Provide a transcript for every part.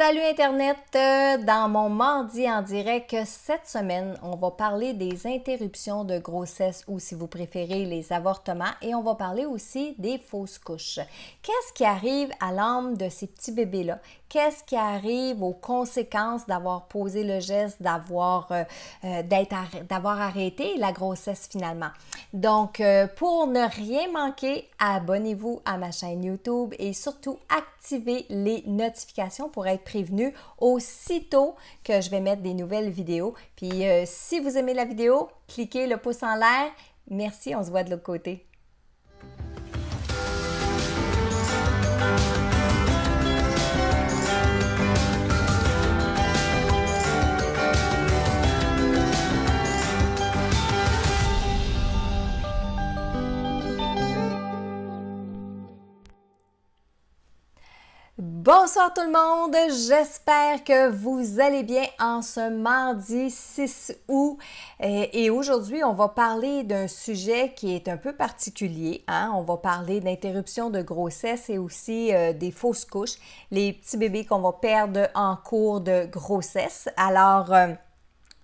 Salut Internet! Dans mon mardi en direct cette semaine, on va parler des interruptions de grossesse ou si vous préférez les avortements et on va parler aussi des fausses couches. Qu'est-ce qui arrive à l'âme de ces petits bébés-là? Qu'est-ce qui arrive aux conséquences d'avoir posé le geste, d'avoir arrêté la grossesse finalement? Donc, pour ne rien manquer, abonnez-vous à ma chaîne YouTube et surtout activez les notifications pour être prévenu aussitôt que je vais mettre des nouvelles vidéos. Puis, si vous aimez la vidéo, cliquez le pouce en l'air. Merci, on se voit de l'autre côté. Bonsoir tout le monde, j'espère que vous allez bien en ce mardi 6 août et aujourd'hui on va parler d'un sujet qui est un peu particulier, hein? On va parler d'interruption de grossesse et aussi des fausses couches, les petits bébés qu'on va perdre en cours de grossesse. Alors,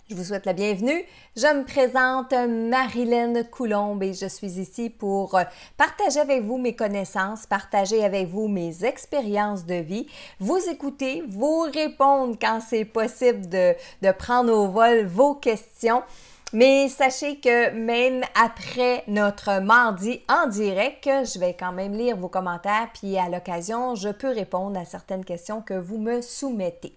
je vous souhaite la bienvenue. Je me présente Marilyn Coulombe et je suis ici pour partager avec vous mes connaissances, partager avec vous mes expériences de vie, vous écouter, vous répondre quand c'est possible de prendre au vol vos questions. Mais sachez que même après notre mardi en direct, je vais quand même lire vos commentaires puis à l'occasion, je peux répondre à certaines questions que vous me soumettez.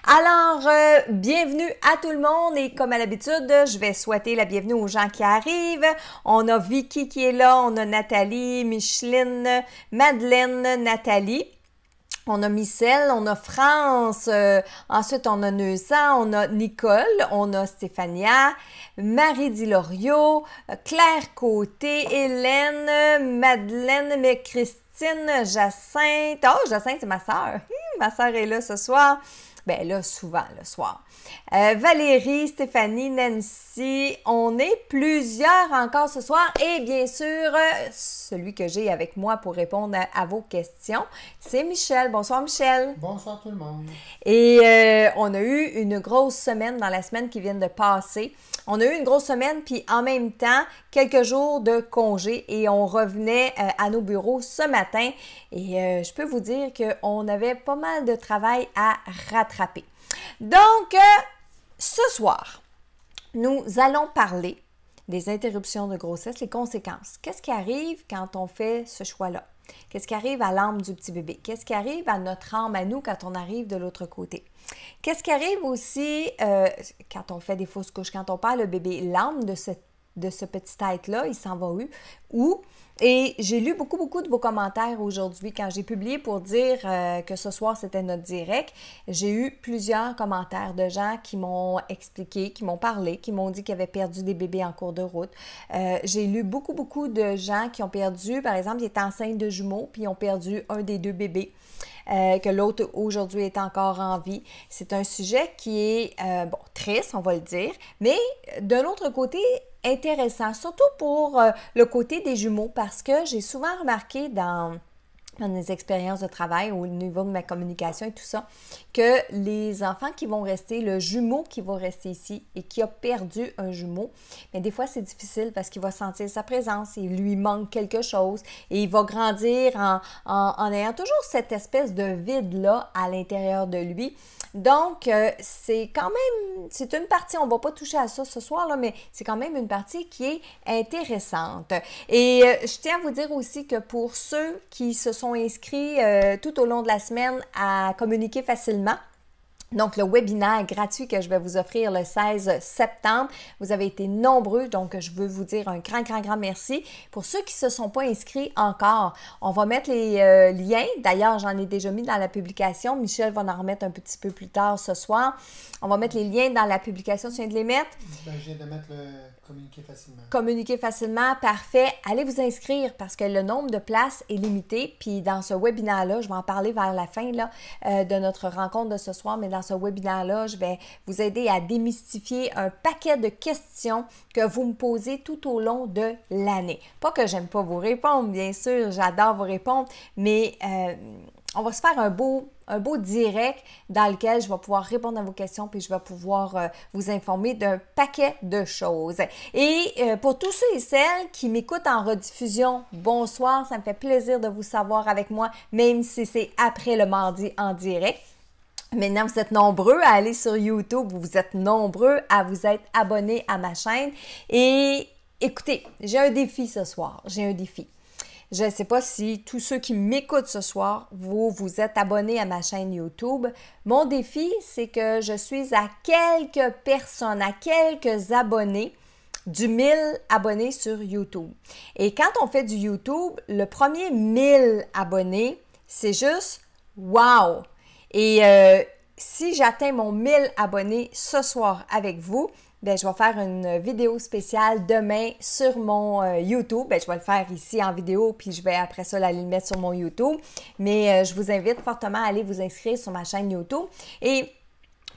Alors, bienvenue à tout le monde et comme à l'habitude, je vais souhaiter la bienvenue aux gens qui arrivent. On a Vicky qui est là, on a Nathalie, Micheline, Madeleine, Nathalie. On a Michel, on a France, ensuite on a Neusa, on a Nicole, on a Stéphania, Marie Diloriot, Claire Côté, Hélène, Madeleine, mais Christine, Jacinthe. Oh, Jacinthe, c'est ma sœur. Ma sœur est là ce soir. Ben là, souvent le soir. Valérie, Stéphanie, Nancy, on est plusieurs encore ce soir et bien sûr, celui que j'ai avec moi pour répondre à vos questions, c'est Michel. Bonsoir Michel. Bonsoir tout le monde. Et on a eu une grosse semaine dans la semaine qui vient de passer. On a eu une grosse semaine puis en même temps, quelques jours de congé et on revenait à nos bureaux ce matin et je peux vous dire qu'on avait pas mal de travail à rattraper. Donc, ce soir, nous allons parler des interruptions de grossesse, les conséquences. Qu'est-ce qui arrive quand on fait ce choix-là? Qu'est-ce qui arrive à l'âme du petit bébé? Qu'est-ce qui arrive à notre âme à nous quand on arrive de l'autre côté? Qu'est-ce qui arrive aussi quand on fait des fausses couches, quand on perd le bébé? L'âme de ce petit être-là, il s'en va où? Et j'ai lu beaucoup de vos commentaires aujourd'hui. Quand j'ai publié pour dire que ce soir, c'était notre direct, j'ai eu plusieurs commentaires de gens qui m'ont expliqué, qui m'ont parlé, qui m'ont dit qu'ils avaient perdu des bébés en cours de route. J'ai lu beaucoup de gens qui ont perdu, par exemple, ils étaient enceintes de jumeaux, puis ils ont perdu un des deux bébés. Que l'autre aujourd'hui est encore en vie. C'est un sujet qui est, triste, on va le dire, mais d'un autre côté, intéressant, surtout pour le côté des jumeaux, parce que j'ai souvent remarqué dans mes expériences de travail au niveau de ma communication et tout ça, que les enfants qui vont rester, le jumeau qui va rester ici et qui a perdu un jumeau, mais des fois c'est difficile parce qu'il va sentir sa présence, il lui manque quelque chose et il va grandir en ayant toujours cette espèce de vide-là à l'intérieur de lui. Donc, c'est quand même, c'est une partie, on ne va pas toucher à ça ce soir, là, mais c'est quand même une partie qui est intéressante. Et je tiens à vous dire aussi que pour ceux qui se sont inscrits tout au long de la semaine à communiquer facilement, donc, le webinaire gratuit que je vais vous offrir le 16 septembre, vous avez été nombreux, donc je veux vous dire un grand merci. Pour ceux qui ne se sont pas inscrits encore, on va mettre les liens. D'ailleurs, j'en ai déjà mis dans la publication. Michel va en remettre un petit peu plus tard ce soir. On va mettre les liens dans la publication. Tu viens de les mettre? Ben, je viens de mettre le communiquer facilement. Communiquer facilement, parfait. Allez vous inscrire parce que le nombre de places est limité. Puis dans ce webinaire-là, je vais en parler vers la fin là, de notre rencontre de ce soir, mais dans ce webinaire-là, je vais vous aider à démystifier un paquet de questions que vous me posez tout au long de l'année. Pas que j'aime pas vous répondre, bien sûr, j'adore vous répondre, mais on va se faire un beau direct dans lequel je vais pouvoir répondre à vos questions puis je vais pouvoir vous informer d'un paquet de choses. Et pour tous ceux et celles qui m'écoutent en rediffusion, bonsoir, ça me fait plaisir de vous savoir avec moi, même si c'est après le mardi en direct. Maintenant, vous êtes nombreux à aller sur YouTube, vous êtes nombreux à vous être abonnés à ma chaîne. Et écoutez, j'ai un défi ce soir, j'ai un défi. Je ne sais pas si tous ceux qui m'écoutent ce soir, vous êtes abonnés à ma chaîne YouTube. Mon défi, c'est que je suis à quelques personnes, à quelques abonnés du 1000 abonnés sur YouTube. Et quand on fait du YouTube, le premier 1000 abonnés, c'est juste wow! Et si j'atteins mon 1000 abonnés ce soir avec vous, bien, je vais faire une vidéo spéciale demain sur mon YouTube. Bien, je vais le faire ici en vidéo, puis je vais après ça aller le mettre sur mon YouTube. Mais je vous invite fortement à aller vous inscrire sur ma chaîne YouTube. Et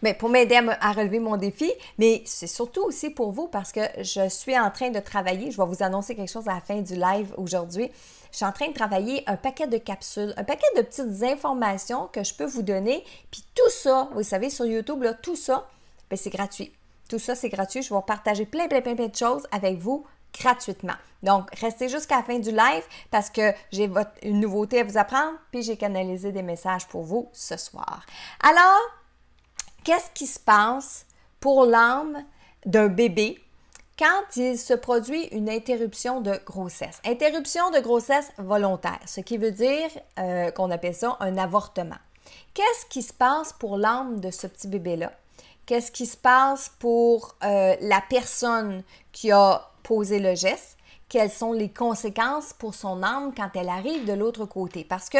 bien, pour m'aider à relever mon défi, mais c'est surtout aussi pour vous parce que je suis en train de travailler. Je vais vous annoncer quelque chose à la fin du live aujourd'hui. Je suis en train de travailler un paquet de capsules, un paquet de petites informations que je peux vous donner. Puis tout ça, vous savez, sur YouTube, là, tout ça, bien, c'est gratuit. Tout ça, c'est gratuit. Je vais partager plein de choses avec vous gratuitement. Donc, restez jusqu'à la fin du live parce que j'ai une nouveauté à vous apprendre, puis j'ai canalisé des messages pour vous ce soir. Alors, qu'est-ce qui se passe pour l'âme d'un bébé quand il se produit une interruption de grossesse? Interruption de grossesse volontaire, ce qui veut dire qu'on appelle ça un avortement. Qu'est-ce qui se passe pour l'âme de ce petit bébé-là? Qu'est-ce qui se passe pour la personne qui a posé le geste? Quelles sont les conséquences pour son âme quand elle arrive de l'autre côté? Parce que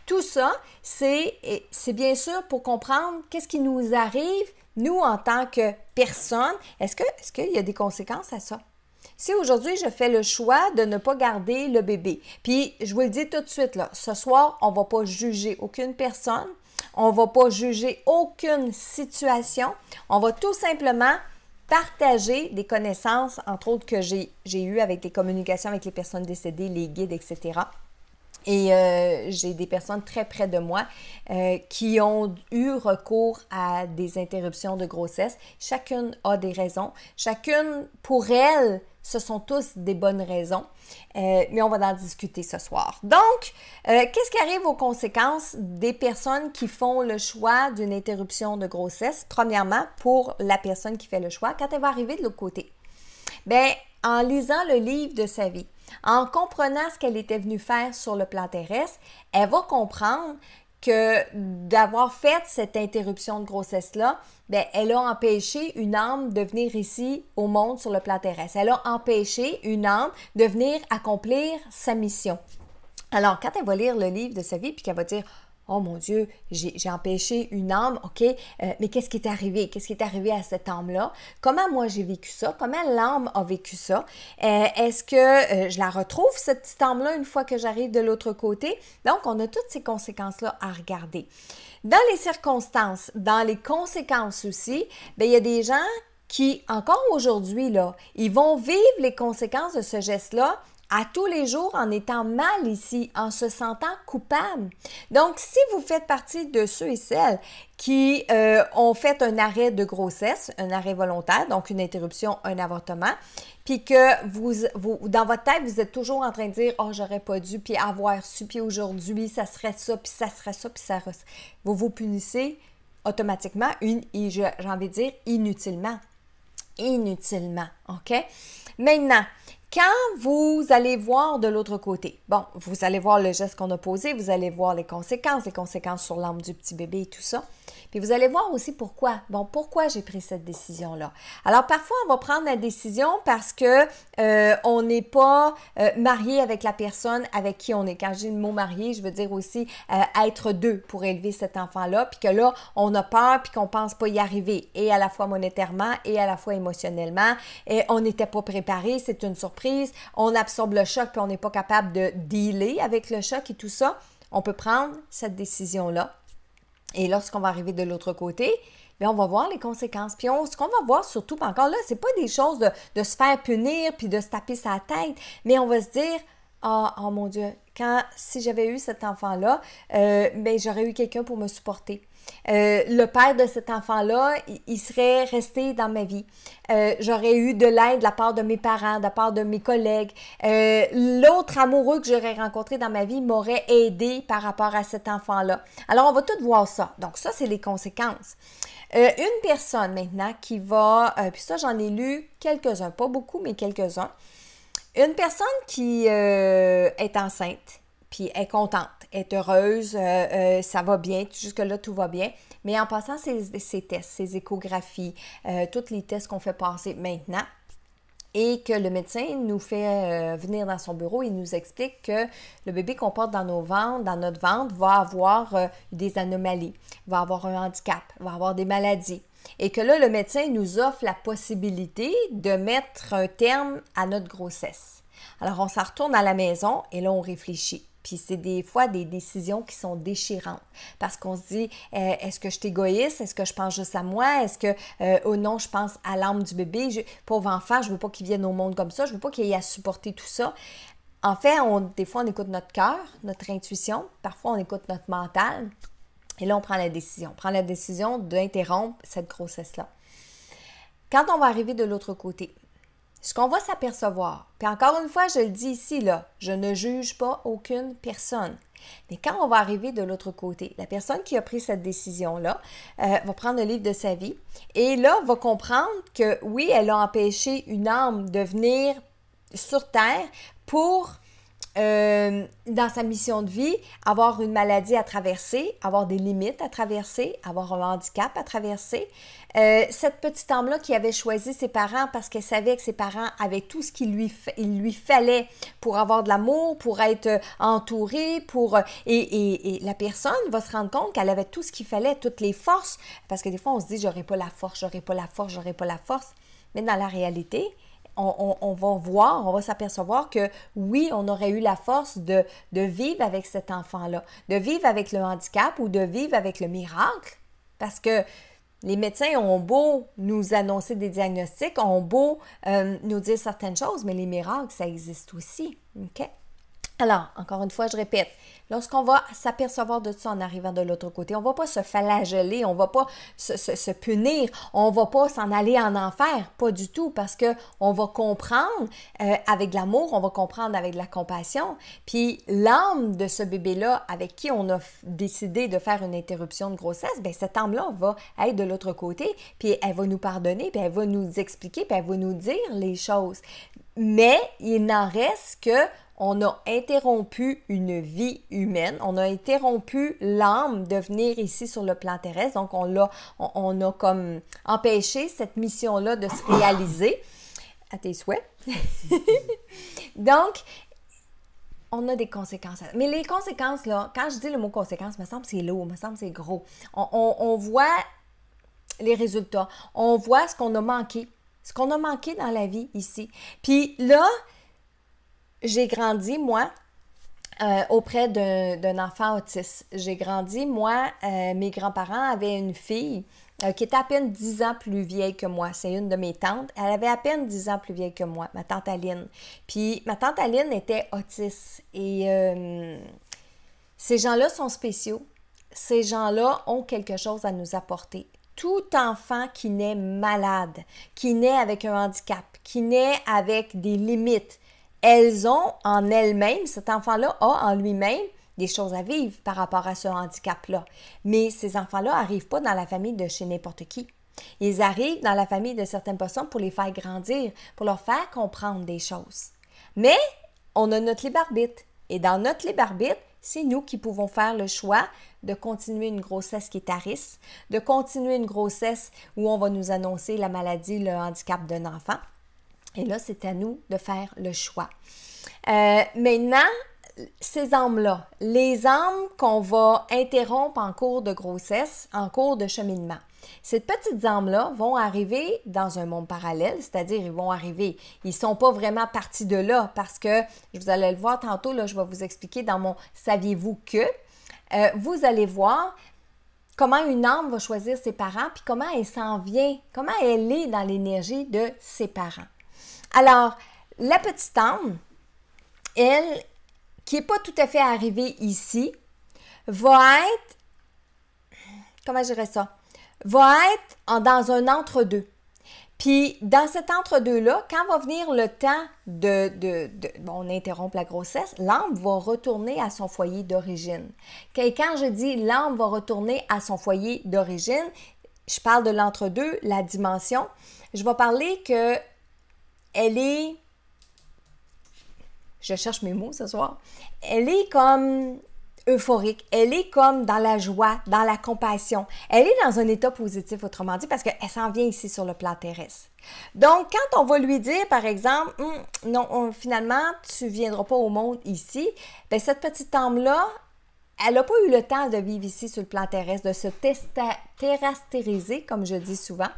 tout ça, c'est bien sûr pour comprendre qu'est-ce qui nous arrive, nous, en tant que personne. Est-ce qu'il y a des conséquences à ça? Si aujourd'hui, je fais le choix de ne pas garder le bébé, puis je vous le dis tout de suite, là, ce soir, on ne va pas juger aucune personne, on ne va pas juger aucune situation, on va tout simplement partager des connaissances, entre autres que j'ai eues avec les communications avec les personnes décédées, les guides, etc. Et j'ai des personnes très près de moi qui ont eu recours à des interruptions de grossesse. Chacune a des raisons. Chacune, pour elle, ce sont tous des bonnes raisons. Mais on va en discuter ce soir. Donc, qu'est-ce qui arrive aux conséquences des personnes qui font le choix d'une interruption de grossesse? Premièrement, pour la personne qui fait le choix, quand elle va arriver de l'autre côté. Bien, en lisant le livre de sa vie, en comprenant ce qu'elle était venue faire sur le plan terrestre, elle va comprendre que d'avoir fait cette interruption de grossesse-là, bien, elle a empêché une âme de venir ici au monde sur le plan terrestre. Elle a empêché une âme de venir accomplir sa mission. Alors, quand elle va lire le livre de sa vie puis qu'elle va dire « Oh mon Dieu, j'ai empêché une âme, OK, mais qu'est-ce qui est arrivé? Qu'est-ce qui est arrivé à cette âme-là? Comment moi j'ai vécu ça? Comment l'âme a vécu ça? Est-ce que je la retrouve, cette petite âme-là, une fois que j'arrive de l'autre côté? » Donc, on a toutes ces conséquences-là à regarder. Dans les circonstances, dans les conséquences aussi, bien, il y a des gens qui, encore aujourd'hui, là, ils vont vivre les conséquences de ce geste-là à tous les jours en étant mal ici, en se sentant coupable. Donc, si vous faites partie de ceux et celles qui ont fait un arrêt de grossesse, un arrêt volontaire, donc une interruption, un avortement, puis que vous, dans votre tête, vous êtes toujours en train de dire « Oh, j'aurais pas dû, puis avoir su, puis aujourd'hui, ça serait ça, puis ça serait ça, puis ça... » Vous vous punissez automatiquement, j'ai envie de dire inutilement. Inutilement, OK? Maintenant, quand vous allez voir de l'autre côté, bon, vous allez voir le geste qu'on a posé, vous allez voir les conséquences sur l'âme du petit bébé et tout ça. Puis vous allez voir aussi pourquoi. Bon, pourquoi j'ai pris cette décision-là? Alors, parfois, on va prendre la décision parce que on n'est pas marié avec la personne avec qui on est. Quand je dis le mot marié, je veux dire aussi être deux pour élever cet enfant-là, puis que là, on a peur, puis qu'on pense pas y arriver, et à la fois monétairement, et à la fois émotionnellement, et on n'était pas préparé, c'est une surprise, on absorbe le choc, puis on n'est pas capable de dealer avec le choc et tout ça. On peut prendre cette décision-là. Et lorsqu'on va arriver de l'autre côté, bien, on va voir les conséquences. Puis ce qu'on va voir surtout, encore là, c'est pas des choses de se faire punir puis de se taper sa tête, mais on va se dire, ah, oh mon Dieu, si j'avais eu cet enfant-là, ben, j'aurais eu quelqu'un pour me supporter. Le père de cet enfant-là, il serait resté dans ma vie. J'aurais eu de l'aide de la part de mes parents, de la part de mes collègues. L'autre amoureux que j'aurais rencontré dans ma vie m'aurait aidé par rapport à cet enfant-là. Alors, on va tout voir ça. Donc, ça, c'est les conséquences. Une personne maintenant qui va, puis ça, j'en ai lu quelques-uns, pas beaucoup, mais quelques-uns. Une personne qui est enceinte, puis est contente, est heureuse, ça va bien, jusque-là, tout va bien. Mais en passant ces tests, ces échographies, tous les tests qu'on fait passer maintenant, et que le médecin nous fait venir dans son bureau et nous explique que le bébé qu'on porte dans notre ventre, va avoir des anomalies, va avoir un handicap, va avoir des maladies. Et que là, le médecin nous offre la possibilité de mettre un terme à notre grossesse. Alors, on s'en retourne à la maison et là, on réfléchit. Puis c'est des fois des décisions qui sont déchirantes parce qu'on se dit, est-ce que je suis égoïste? Est-ce que je pense juste à moi? Est-ce que, oh non, je pense à l'âme du bébé? Pauvre enfant, je veux pas qu'il vienne au monde comme ça. Je veux pas qu'il ait à supporter tout ça. En fait, des fois, on écoute notre cœur, notre intuition. Parfois, on écoute notre mental. Et là, on prend la décision. On prend la décision d'interrompre cette grossesse-là. Quand on va arriver de l'autre côté, ce qu'on va s'apercevoir, puis encore une fois, je le dis ici, là, je ne juge pas aucune personne. Mais quand on va arriver de l'autre côté, la personne qui a pris cette décision-là va prendre le livre de sa vie et là, va comprendre que oui, elle a empêché une âme de venir sur Terre pour dans sa mission de vie, avoir une maladie à traverser, avoir des limites à traverser, avoir un handicap à traverser. Cette petite âme-là qui avait choisi ses parents parce qu'elle savait que ses parents avaient tout ce qu'il lui fallait pour avoir de l'amour, pour être entourée, et la personne va se rendre compte qu'elle avait tout ce qu'il fallait, toutes les forces, parce que des fois on se dit j'aurais pas la force, j'aurais pas la force, j'aurais pas la force, mais dans la réalité, on va voir, on va s'apercevoir que oui, on aurait eu la force de vivre avec cet enfant-là, de vivre avec le handicap ou de vivre avec le miracle. Parce que les médecins ont beau nous annoncer des diagnostics, ont beau nous dire certaines choses, mais les miracles, ça existe aussi. OK? Alors, encore une fois, je répète, lorsqu'on va s'apercevoir de ça en arrivant de l'autre côté, on ne va pas se flageller, on ne va pas se punir, on ne va pas s'en aller en enfer, pas du tout, parce qu'on va comprendre avec de l'amour, on va comprendre avec de la compassion, puis l'âme de ce bébé-là avec qui on a décidé de faire une interruption de grossesse, bien cette âme-là va être de l'autre côté, puis elle va nous pardonner, puis elle va nous expliquer, puis elle va nous dire les choses. Mais il n'en reste que on a interrompu une vie humaine, on a interrompu l'âme de venir ici sur le plan terrestre, donc on a comme empêché cette mission-là de se réaliser, à tes souhaits. Donc, on a des conséquences. Mais les conséquences, là, quand je dis le mot conséquences, il me semble que c'est lourd, il me semble que c'est gros. On voit les résultats, on voit ce qu'on a manqué dans la vie ici. Puis là, j'ai grandi, moi, auprès d'un enfant autiste. J'ai grandi, moi, mes grands-parents avaient une fille qui était à peine 10 ans plus vieille que moi. C'est une de mes tantes. Elle avait à peine 10 ans plus vieille que moi, ma tante Aline. Puis ma tante Aline était autiste. Et ces gens-là sont spéciaux. Ces gens-là ont quelque chose à nous apporter. Tout enfant qui naît malade, qui naît avec un handicap, qui naît avec des limites, elles ont en elles-mêmes, cet enfant-là a en lui-même des choses à vivre par rapport à ce handicap-là. Mais ces enfants-là n'arrivent pas dans la famille de chez n'importe qui. Ils arrivent dans la famille de certaines personnes pour les faire grandir, pour leur faire comprendre des choses. Mais on a notre libre arbitre. Et dans notre libre arbitre, c'est nous qui pouvons faire le choix de continuer une grossesse qui est à risque, de continuer une grossesse où on va nous annoncer la maladie, le handicap d'un enfant. Et là, c'est à nous de faire le choix. Maintenant, ces âmes-là, les âmes qu'on va interrompre en cours de grossesse, en cours de cheminement, ces petites âmes-là vont arriver dans un monde parallèle, c'est-à-dire ils vont arriver, ils ne sont pas vraiment partis de là parce que, vous allez le voir tantôt, là, je vais vous expliquer dans mon « Saviez-vous que », vous allez voir comment une âme va choisir ses parents, puis comment elle s'en vient, comment elle est dans l'énergie de ses parents. Alors, la petite âme, elle qui n'est pas tout à fait arrivé ici, va être, comment je dirais ça, va être dans un entre-deux. Puis, dans cet entre-deux-là, quand va venir le temps bon, on interrompt la grossesse, l'âme va retourner à son foyer d'origine. Quand je dis l'âme va retourner à son foyer d'origine, je parle de l'entre-deux, la dimension. Je vais parler que elle est, je cherche mes mots ce soir, elle est comme euphorique, elle est comme dans la joie, dans la compassion. Elle est dans un état positif, autrement dit, parce qu'elle s'en vient ici sur le plan terrestre. Donc, quand on va lui dire, par exemple, non, finalement, tu ne viendras pas au monde ici, bien, cette petite âme-là, elle n'a pas eu le temps de vivre ici sur le plan terrestre, de se terrastériser, comme je dis souvent.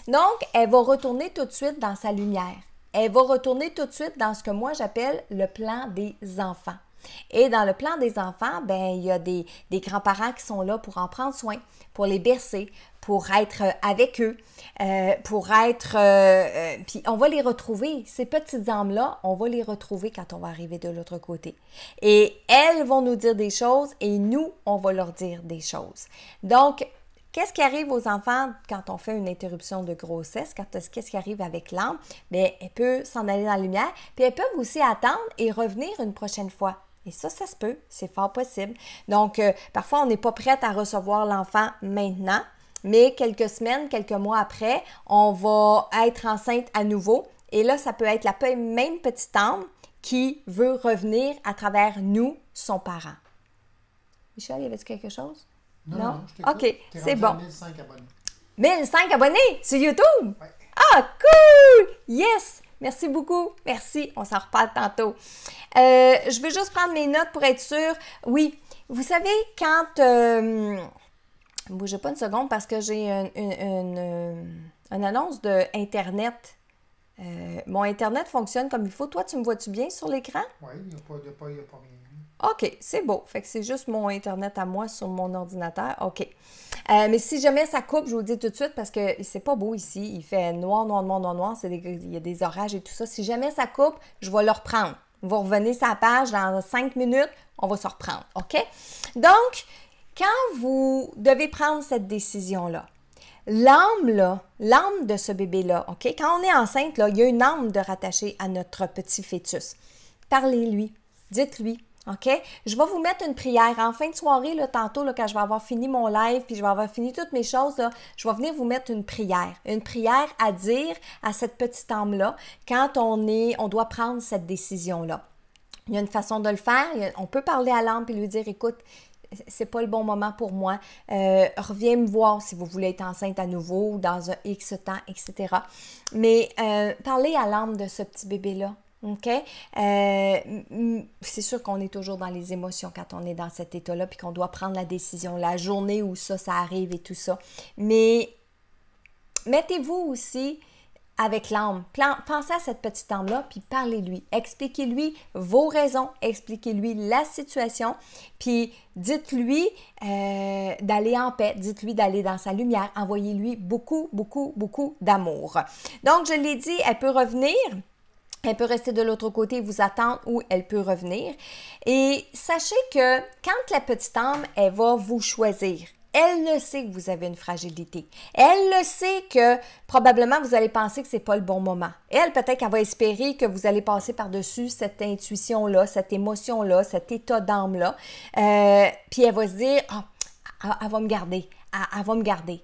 Donc, elle va retourner tout de suite dans sa lumière. Elle va retourner tout de suite dans ce que moi j'appelle le plan des enfants. Et dans le plan des enfants, ben il y a des grands-parents qui sont là pour en prendre soin, pour les bercer, pour être avec eux, puis on va les retrouver, ces petites âmes-là, on va les retrouver quand on va arriver de l'autre côté. Et elles vont nous dire des choses et nous, on va leur dire des choses. Donc, qu'est-ce qui arrive aux enfants quand on fait une interruption de grossesse? Qu'est-ce qui arrive avec l'âme? Bien, elle peut s'en aller dans la lumière, puis elles peuvent aussi attendre et revenir une prochaine fois. Et ça se peut, c'est fort possible. Donc, parfois, on n'est pas prête à recevoir l'enfant maintenant, mais quelques semaines, quelques mois après, on va être enceinte à nouveau. Et là, ça peut être la même petite âme qui veut revenir à travers nous, son parent. Michel, y avait-tu quelque chose? Non, je t'écoute. OK, c'est bon. 1005 abonnés. 1005 abonnés sur YouTube? Ouais. Ah, cool! Yes! Merci beaucoup. Merci. On s'en reparle tantôt. Je vais juste prendre mes notes pour être sûre. Oui, vous savez, quand... bougez pas une seconde parce que j'ai une annonce de Internet. Mon Internet fonctionne comme il faut. Toi, tu me vois-tu bien sur l'écran? Oui, il n'y a pas rien. OK, c'est beau. Fait que c'est juste mon Internet à moi sur mon ordinateur. OK. Mais si jamais ça coupe, je vous le dis tout de suite parce que c'est pas beau ici. Il fait noir. Il y a des orages et tout ça. Si jamais ça coupe, je vais le reprendre. Vous revenez sur la page dans 5 minutes, on va se reprendre. OK? Donc, quand vous devez prendre cette décision-là, l'âme de ce bébé-là, OK? Quand on est enceinte, là, il y a une âme de rattachée à notre petit fœtus. Parlez-lui. Dites-lui. OK? Je vais vous mettre une prière. En fin de soirée, là, tantôt, là, quand je vais avoir fini mon live, puis je vais avoir fini toutes mes choses, là, je vais venir vous mettre une prière. Une prière à dire à cette petite âme-là quand on doit prendre cette décision-là. Il y a une façon de le faire. On peut parler à l'âme et lui dire, écoute, c'est pas le bon moment pour moi. Reviens me voir si vous voulez être enceinte à nouveau dans un X temps, etc. Mais parlez à l'âme de ce petit bébé-là. OK? C'est sûr qu'on est toujours dans les émotions quand on est dans cet état-là puis qu'on doit prendre la décision, la journée où ça arrive et tout ça. Mais mettez-vous aussi avec l'âme. Pensez à cette petite âme-là puis parlez-lui. Expliquez-lui vos raisons, expliquez-lui la situation puis dites-lui d'aller en paix, dites-lui d'aller dans sa lumière. Envoyez-lui beaucoup, beaucoup, beaucoup d'amour. Donc, je l'ai dit, elle peut revenir. Elle peut rester de l'autre côté et vous attendre ou elle peut revenir. Et sachez que quand la petite âme, elle va vous choisir, elle le sait que vous avez une fragilité. Elle le sait que probablement vous allez penser que ce n'est pas le bon moment. Elle, peut-être qu'elle va espérer que vous allez passer par-dessus cette intuition-là, cette émotion-là, cet état d'âme-là. Puis elle va se dire, elle va me garder, elle va me garder.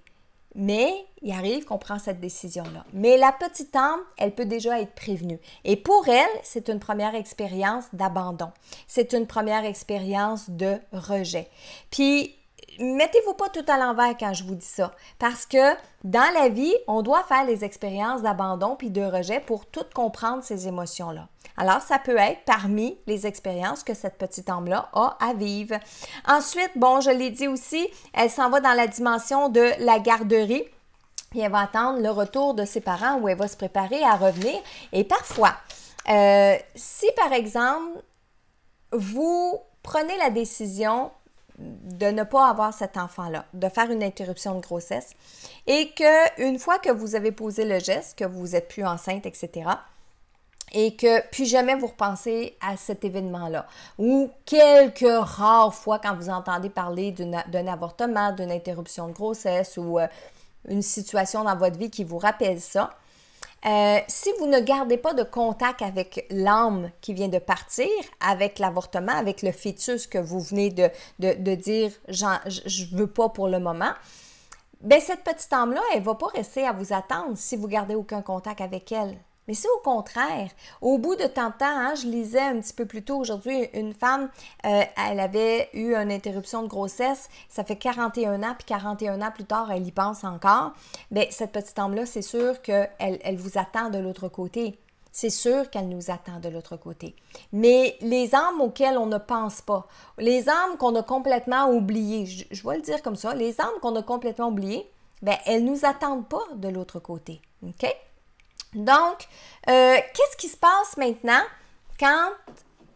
Mais il arrive qu'on prend cette décision-là. Mais la petite âme, elle peut déjà être prévenue. Et pour elle, c'est une première expérience d'abandon. C'est une première expérience de rejet. Puis, mettez-vous pas tout à l'envers quand je vous dis ça. Parce que dans la vie, on doit faire les expériences d'abandon puis de rejet pour tout comprendre ces émotions-là. Alors, ça peut être parmi les expériences que cette petite âme-là a à vivre. Ensuite, bon, je l'ai dit aussi, elle s'en va dans la dimension de la garderie. Puis elle va attendre le retour de ses parents où elle va se préparer à revenir. Et parfois, si par exemple, vous prenez la décision de ne pas avoir cet enfant-là, de faire une interruption de grossesse, et qu'une fois que vous avez posé le geste, que vous n'êtes plus enceinte, etc., et que plus jamais vous repensez à cet événement-là. Ou quelques rares fois quand vous entendez parler d'un avortement, d'une interruption de grossesse ou une situation dans votre vie qui vous rappelle ça. Si vous ne gardez pas de contact avec l'âme qui vient de partir, avec l'avortement, avec le fœtus que vous venez de dire « je veux pas pour le moment », bien cette petite âme-là, elle ne va pas rester à vous attendre si vous gardez aucun contact avec elle. Mais c'est au contraire. Au bout de tant de temps, hein, je lisais un petit peu plus tôt aujourd'hui, une femme, elle avait eu une interruption de grossesse, ça fait 41 ans, puis 41 ans plus tard, elle y pense encore. Bien, cette petite âme-là, c'est sûr qu'elle vous attend de l'autre côté. C'est sûr qu'elle nous attend de l'autre côté. Mais les âmes auxquelles on ne pense pas, les âmes qu'on a complètement oubliées, je vais le dire comme ça, les âmes qu'on a complètement oubliées, bien, elles ne nous attendent pas de l'autre côté. OK? Donc, qu'est-ce qui se passe maintenant quand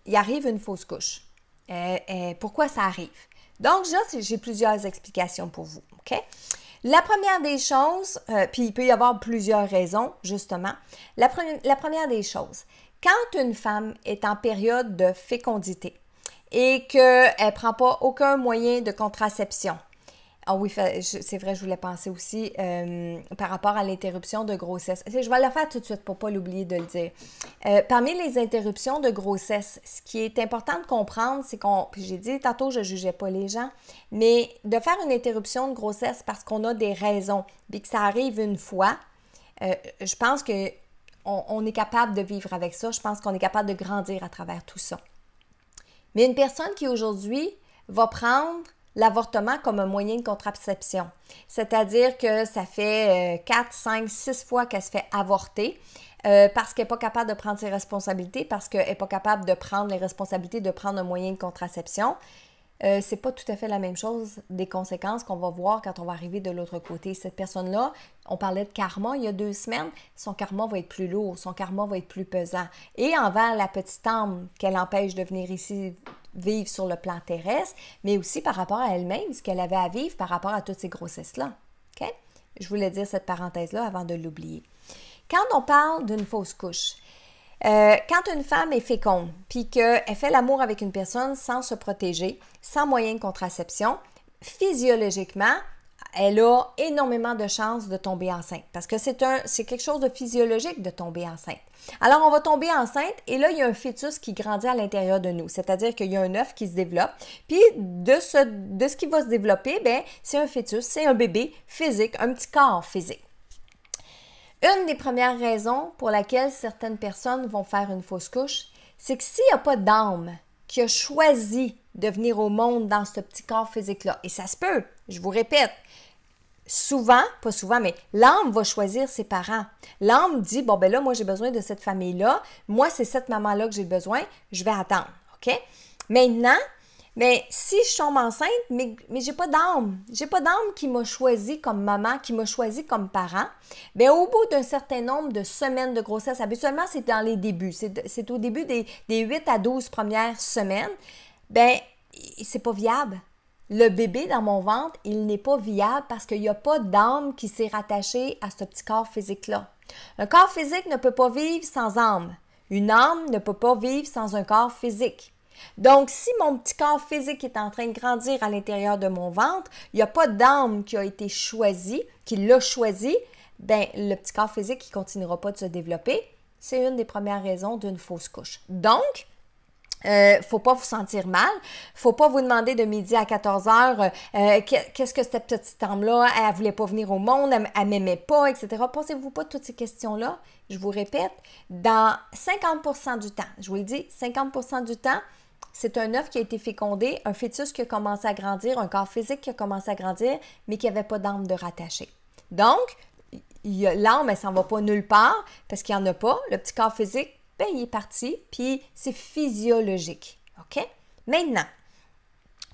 il arrive une fausse couche? Pourquoi ça arrive? Donc, j'ai plusieurs explications pour vous. OK? La première des choses, puis il peut y avoir plusieurs raisons, justement. La première des choses, quand une femme est en période de fécondité et qu'elle ne prend pas aucun moyen de contraception, ah oui, c'est vrai, je voulais penser aussi par rapport à l'interruption de grossesse. Je vais le faire tout de suite pour ne pas l'oublier de le dire. Parmi les interruptions de grossesse, ce qui est important de comprendre, c'est puis j'ai dit tantôt, je ne jugeais pas les gens, mais de faire une interruption de grossesse parce qu'on a des raisons, puis que ça arrive une fois, je pense qu'on est capable de vivre avec ça. Je pense qu'on est capable de grandir à travers tout ça. Mais une personne qui aujourd'hui va prendre l'avortement comme un moyen de contraception. C'est-à-dire que ça fait 4, 5, 6 fois qu'elle se fait avorter parce qu'elle n'est pas capable de prendre ses responsabilités, parce qu'elle n'est pas capable de prendre les responsabilités de prendre un moyen de contraception. C'est pas tout à fait la même chose des conséquences qu'on va voir quand on va arriver de l'autre côté. Cette personne-là, on parlait de karma il y a 2 semaines, son karma va être plus lourd, son karma va être plus pesant. Et envers la petite âme qu'elle empêche de venir ici vivre sur le plan terrestre, mais aussi par rapport à elle-même, ce qu'elle avait à vivre par rapport à toutes ces grossesses-là. OK? Je voulais dire cette parenthèse-là avant de l'oublier. Quand on parle d'une fausse couche, quand une femme est féconde, puis qu'elle fait l'amour avec une personne sans se protéger, sans moyen de contraception, physiologiquement, elle a énormément de chances de tomber enceinte parce que c'est quelque chose de physiologique de tomber enceinte. Alors, on va tomber enceinte et là, il y a un fœtus qui grandit à l'intérieur de nous, c'est-à-dire qu'il y a un œuf qui se développe. Puis, de ce qui va se développer, bien, c'est un fœtus, c'est un bébé physique, un petit corps physique. Une des premières raisons pour laquelle certaines personnes vont faire une fausse couche, c'est que s'il n'y a pas d'âme qui a choisi de venir au monde dans ce petit corps physique-là, et ça se peut, je vous répète, souvent, pas souvent, mais l'âme va choisir ses parents. L'âme dit, bon, ben là, moi, j'ai besoin de cette famille-là. Moi, c'est cette maman-là que j'ai besoin. Je vais attendre, OK? Maintenant, mais si je tombe enceinte, mais j'ai pas d'âme. J'ai pas d'âme qui m'a choisi comme maman, qui m'a choisi comme parent. Bien, au bout d'un certain nombre de semaines de grossesse, habituellement, c'est dans les débuts. C'est au début des 8 à 12 premières semaines. Bien, c'est pas viable. Le bébé dans mon ventre, il n'est pas viable parce qu'il n'y a pas d'âme qui s'est rattachée à ce petit corps physique-là. Un corps physique ne peut pas vivre sans âme. Une âme ne peut pas vivre sans un corps physique. Donc, si mon petit corps physique est en train de grandir à l'intérieur de mon ventre, il n'y a pas d'âme qui a été choisie, qui l'a choisi, bien, le petit corps physique qui ne continuera pas de se développer. C'est une des premières raisons d'une fausse couche. Donc, faut pas vous sentir mal. Faut pas vous demander de midi à 14 heures qu'est-ce que cette petite âme-là, elle voulait pas venir au monde, elle m'aimait pas, etc. Posez-vous pas toutes ces questions-là. Je vous répète, dans 50% du temps, je vous le dis, 50% du temps, c'est un œuf qui a été fécondé, un fœtus qui a commencé à grandir, un corps physique qui a commencé à grandir, mais qui n'avait pas d'âme de rattacher. Donc, l'âme, elle s'en va pas nulle part parce qu'il n'y en a pas. Le petit corps physique, bien, il est parti, puis c'est physiologique. OK? Maintenant,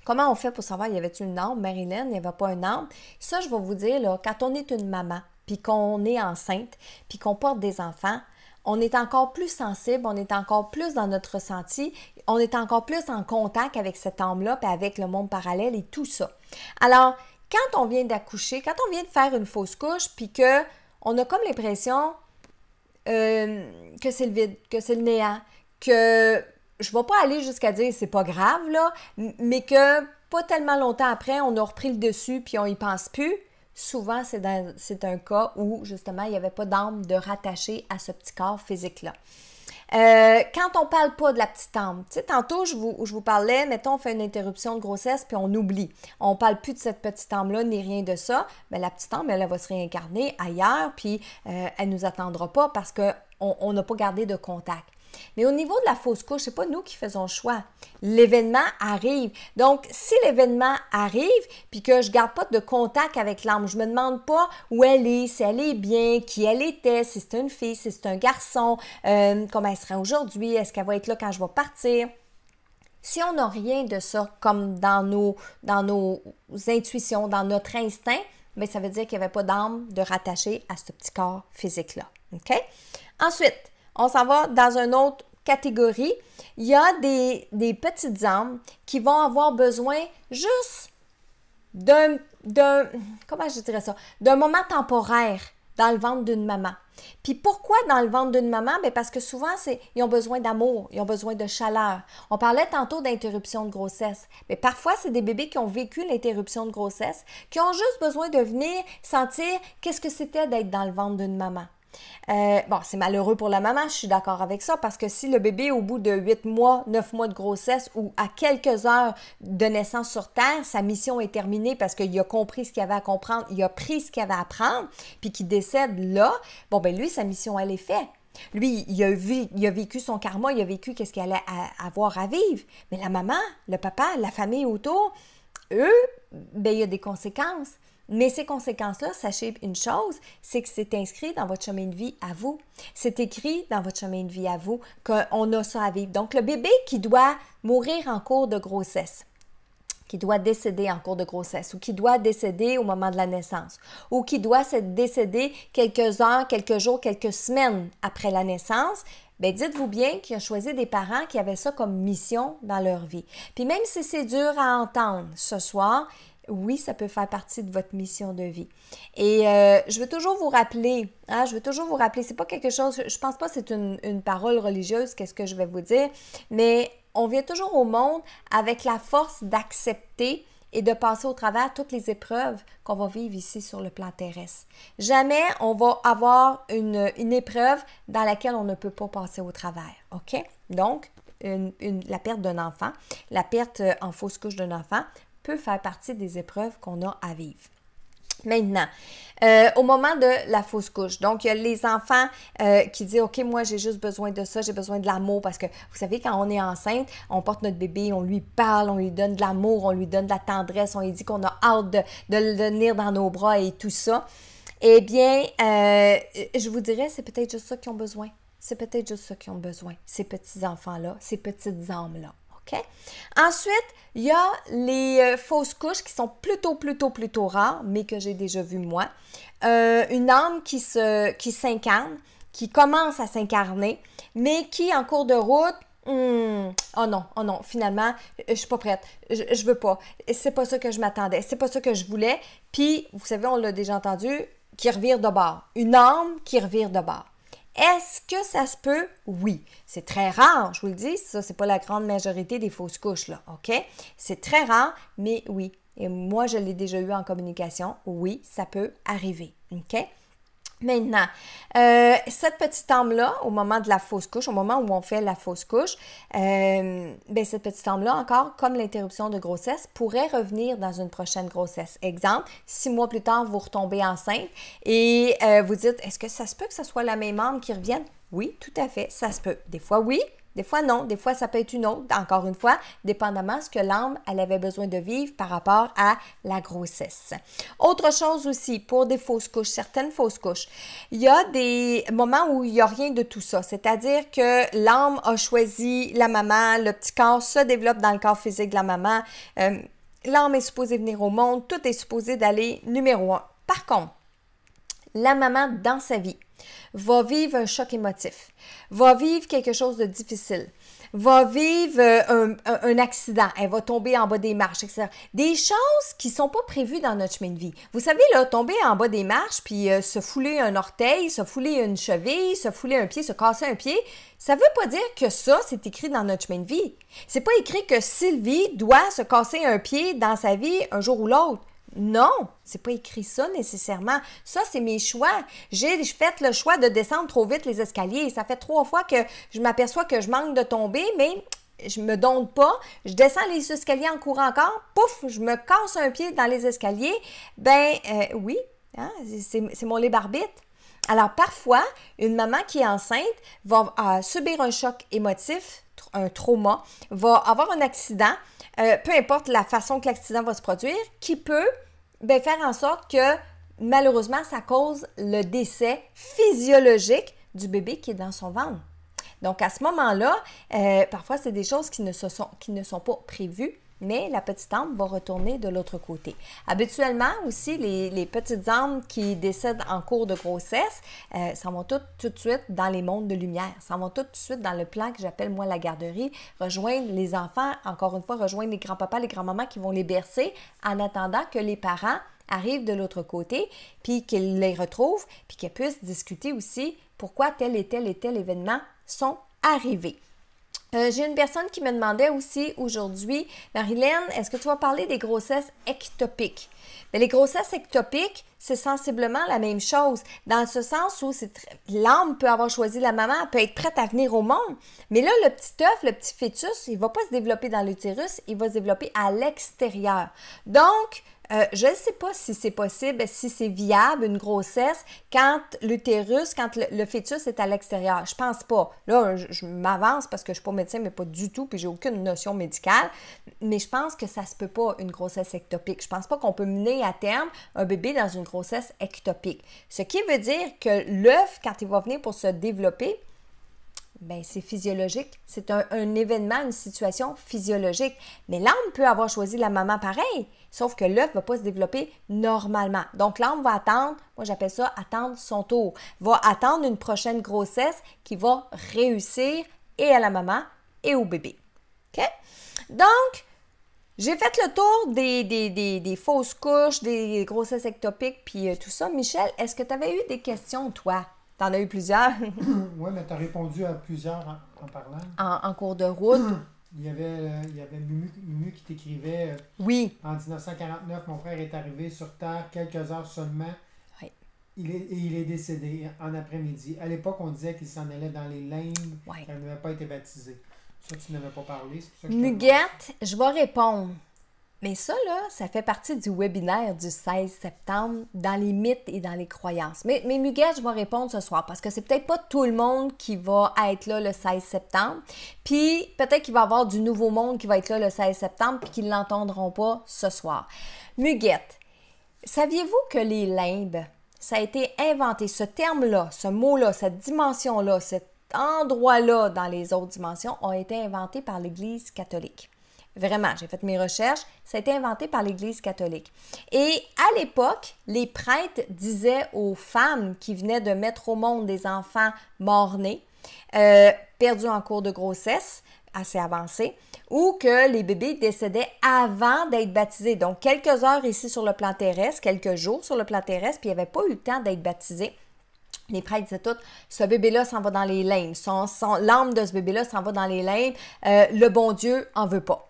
comment on fait pour savoir, y avait-il une âme? Marilyn, il n'y avait pas une âme. Ça, je vais vous dire, là, quand on est une maman, puis qu'on est enceinte, puis qu'on porte des enfants, on est encore plus sensible, on est encore plus dans notre ressenti, on est encore plus en contact avec cette âme-là, puis avec le monde parallèle et tout ça. Alors, quand on vient d'accoucher, quand on vient de faire une fausse couche, puis qu'on a comme l'impression que c'est le vide, que c'est le néant, que je ne vais pas aller jusqu'à dire c'est pas grave, là, mais que pas tellement longtemps après, on a repris le dessus puis on y pense plus. Souvent, c'est un cas où, justement, il n'y avait pas d'âme de rattacher à ce petit corps physique-là. Quand on parle pas de la petite âme, tu sais, tantôt, je vous parlais, mettons, on fait une interruption de grossesse, puis on oublie. On parle plus de cette petite âme-là, ni rien de ça. Mais la petite âme, elle va se réincarner ailleurs, puis elle nous attendra pas parce qu'on n'a pas gardé de contact. Mais au niveau de la fausse couche, c'est pas nous qui faisons le choix. L'événement arrive. Donc, si l'événement arrive, puis que je garde pas de contact avec l'âme, je me demande pas où elle est, si elle est bien, qui elle était, si c'est une fille, si c'est un garçon, comment elle sera aujourd'hui, est-ce qu'elle va être là quand je vais partir. Si on n'a rien de ça, comme dans nos intuitions, dans notre instinct, bien, ça veut dire qu'il n'y avait pas d'âme de rattacher à ce petit corps physique-là. OK? Ensuite, on s'en va dans une autre catégorie. Il y a des petites âmes qui vont avoir besoin juste comment je dirais ça, d'un moment temporaire dans le ventre d'une maman. Puis pourquoi dans le ventre d'une maman? Bien parce que souvent, ils ont besoin d'amour, ils ont besoin de chaleur. On parlait tantôt d'interruption de grossesse. Mais parfois, c'est des bébés qui ont vécu l'interruption de grossesse, qui ont juste besoin de venir sentir qu'est-ce que c'était d'être dans le ventre d'une maman. Bon, c'est malheureux pour la maman, je suis d'accord avec ça, parce que si le bébé, au bout de 8 mois, 9 mois de grossesse ou à quelques heures de naissance sur Terre, sa mission est terminée parce qu'il a compris ce qu'il avait à comprendre, il a pris ce qu'il avait à apprendre, puis qu'il décède là, bon, ben lui, sa mission, elle est faite. Lui, il a vécu son karma, il a vécu qu'est-ce qu'il allait avoir à vivre. Mais la maman, le papa, la famille autour, eux, ben il y a des conséquences. Mais ces conséquences-là, sachez une chose, c'est que c'est inscrit dans votre chemin de vie à vous. C'est écrit dans votre chemin de vie à vous qu'on a ça à vivre. Donc, le bébé qui doit mourir en cours de grossesse, qui doit décéder en cours de grossesse ou qui doit décéder au moment de la naissance ou qui doit se décéder quelques heures, quelques jours, quelques semaines après la naissance, bien, dites-vous bien qu'il a choisi des parents qui avaient ça comme mission dans leur vie. Puis même si c'est dur à entendre ce soir, oui, ça peut faire partie de votre mission de vie. Et je veux toujours vous rappeler, c'est pas quelque chose, je pense pas que c'est une parole religieuse, qu'est-ce que je vais vous dire, mais on vient toujours au monde avec la force d'accepter et de passer au travers toutes les épreuves qu'on va vivre ici sur le plan terrestre. Jamais on va avoir une épreuve dans laquelle on ne peut pas passer au travers, OK? Donc, la perte d'un enfant, la perte en fausse couche d'un enfant, peut faire partie des épreuves qu'on a à vivre. Maintenant, au moment de la fausse couche, donc il y a les enfants qui disent « Ok, moi j'ai juste besoin de ça, j'ai besoin de l'amour » parce que vous savez, quand on est enceinte, on porte notre bébé, on lui parle, on lui donne de l'amour, on lui donne de la tendresse, on lui dit qu'on a hâte de le tenir dans nos bras et tout ça. Eh bien, je vous dirais, c'est peut-être juste ça qu'ils ont besoin. C'est peut-être juste ça qu'ils ont besoin, ces petits-enfants-là, ces petites âmes-là. Okay? Ensuite, il y a les fausses couches qui sont plutôt rares, mais que j'ai déjà vues moi. Une âme qui s'incarne, qui commence à s'incarner, mais qui, en cours de route, oh non, finalement, je suis pas prête, je veux pas, c'est pas ça que je m'attendais, c'est pas ça que je voulais. Puis, vous savez, on l'a déjà entendu, qui revire de bord. Une âme qui revire de bord. Est-ce que ça se peut? Oui. C'est très rare, je vous le dis, ça, c'est pas la grande majorité des fausses couches, là, OK? C'est très rare, mais oui. Et moi, je l'ai déjà eu en communication. Oui, ça peut arriver, OK? Maintenant, cette petite âme-là, au moment de la fausse couche, au moment où on fait la fausse couche, cette petite âme-là, encore, comme l'interruption de grossesse, pourrait revenir dans une prochaine grossesse. Exemple, 6 mois plus tard, vous retombez enceinte et vous dites, est-ce que ça se peut que ce soit la même âme qui revienne? Oui, tout à fait, ça se peut. Des fois, oui. Des fois, non. Des fois, ça peut être une autre. Encore une fois, dépendamment de ce que l'âme, elle avait besoin de vivre par rapport à la grossesse. Autre chose aussi, pour des fausses couches, certaines fausses couches, il y a des moments où il n'y a rien de tout ça. C'est-à-dire que l'âme a choisi la maman, le petit corps se développe dans le corps physique de la maman. L'âme est supposée venir au monde. Tout est supposé d'aller numéro 1. Par contre, la maman, dans sa vie, va vivre un choc émotif, va vivre quelque chose de difficile, va vivre un accident, elle va tomber en bas des marches, etc. Des choses qui ne sont pas prévues dans notre chemin de vie. Vous savez, là, tomber en bas des marches, puis se fouler un orteil, se fouler une cheville, se fouler un pied, se casser un pied, ça ne veut pas dire que ça, c'est écrit dans notre chemin de vie. C'est pas écrit que Sylvie doit se casser un pied dans sa vie un jour ou l'autre. Non, c'est pas écrit ça nécessairement. Ça, c'est mes choix. J'ai fait le choix de descendre trop vite les escaliers. Ça fait 3 fois que je m'aperçois que je manque de tomber, mais je me donne pas. Je descends les escaliers en courant encore. Pouf, je me casse un pied dans les escaliers. Oui, hein, c'est mon libre arbitre. Alors, parfois, une maman qui est enceinte va subir un choc émotif, un trauma, va avoir un accident, peu importe la façon que l'accident va se produire, qui peut faire en sorte que, malheureusement, ça cause le décès physiologique du bébé qui est dans son ventre. Donc, à ce moment-là, parfois, c'est des choses qui ne sont pas prévues, mais la petite âme va retourner de l'autre côté. Habituellement aussi, les petites âmes qui décèdent en cours de grossesse s'en vont tout de suite dans les mondes de lumière, s'en vont tout de suite dans le plan que j'appelle moi la garderie, rejoindre les enfants, encore une fois, rejoindre les grands-papas, les grands-mamans qui vont les bercer en attendant que les parents arrivent de l'autre côté, puis qu'ils les retrouvent, puis qu'ils puissent discuter aussi pourquoi tel et tel événement sont arrivés. J'ai une personne qui me demandait aussi aujourd'hui, Marilyn, est-ce que tu vas parler des grossesses ectopiques? Bien, les grossesses ectopiques, c'est sensiblement la même chose, dans ce sens où l'âme peut avoir choisi la maman, elle peut être prête à venir au monde, mais là, le petit œuf, le petit fœtus, il ne va pas se développer dans l'utérus, il va se développer à l'extérieur. Donc, je ne sais pas si c'est possible, si c'est viable, une grossesse, quand l'utérus, quand le fœtus est à l'extérieur. Je pense pas. Là, je m'avance parce que je ne suis pas médecin, mais pas du tout, puis j'ai aucune notion médicale. Mais je pense que ça se peut pas, une grossesse ectopique. Je pense pas qu'on peut mener à terme un bébé dans une grossesse ectopique. Ce qui veut dire que l'œuf, quand il va venir pour se développer, bien, c'est physiologique. C'est un événement, une situation physiologique. Mais l'âme peut avoir choisi la maman pareil, sauf que l'œuf ne va pas se développer normalement. Donc, l'âme va attendre, moi j'appelle ça attendre son tour, va attendre une prochaine grossesse qui va réussir et à la maman et au bébé. OK? Donc, j'ai fait le tour des fausses couches, des grossesses ectopiques, puis tout ça. Michel, est-ce que tu avais eu des questions, toi? T'en as eu plusieurs? Oui, mais tu as répondu à plusieurs en parlant. En cours de route. Il y avait Mumu qui t'écrivait. Oui. En 1949, mon frère est arrivé sur Terre quelques heures seulement. Oui. Il est décédé en après-midi. À l'époque, on disait qu'il s'en allait dans les limbes. Oui. Qu'il n'avait pas été baptisé. Ça, tu n'avais pas parlé. C'est pour ça que Muguette, je vais répondre. Mais ça, là, ça fait partie du webinaire du 16 septembre dans les mythes et dans les croyances. Mais Muguette, je vais répondre ce soir parce que c'est peut-être pas tout le monde qui va être là le 16 septembre. Puis peut-être qu'il va y avoir du nouveau monde qui va être là le 16 septembre puis qui ne l'entendront pas ce soir. Muguette, saviez-vous que les limbes, ça a été inventé, ce terme-là, ce mot-là, cette dimension-là, cet endroit-là dans les autres dimensions ont été inventés par l'Église catholique. Vraiment, j'ai fait mes recherches, ça a été inventé par l'Église catholique. Et à l'époque, les prêtres disaient aux femmes qui venaient de mettre au monde des enfants morts-nés, perdus en cours de grossesse, assez avancés, ou que les bébés décédaient avant d'être baptisés. Donc, quelques heures ici sur le plan terrestre, quelques jours sur le plan terrestre, puis ils n'avaient pas eu le temps d'être baptisés. Les prêtres disaient tout, ce bébé-là s'en va dans les limbes, l'âme de ce bébé-là s'en va dans les limbes, le bon Dieu en veut pas.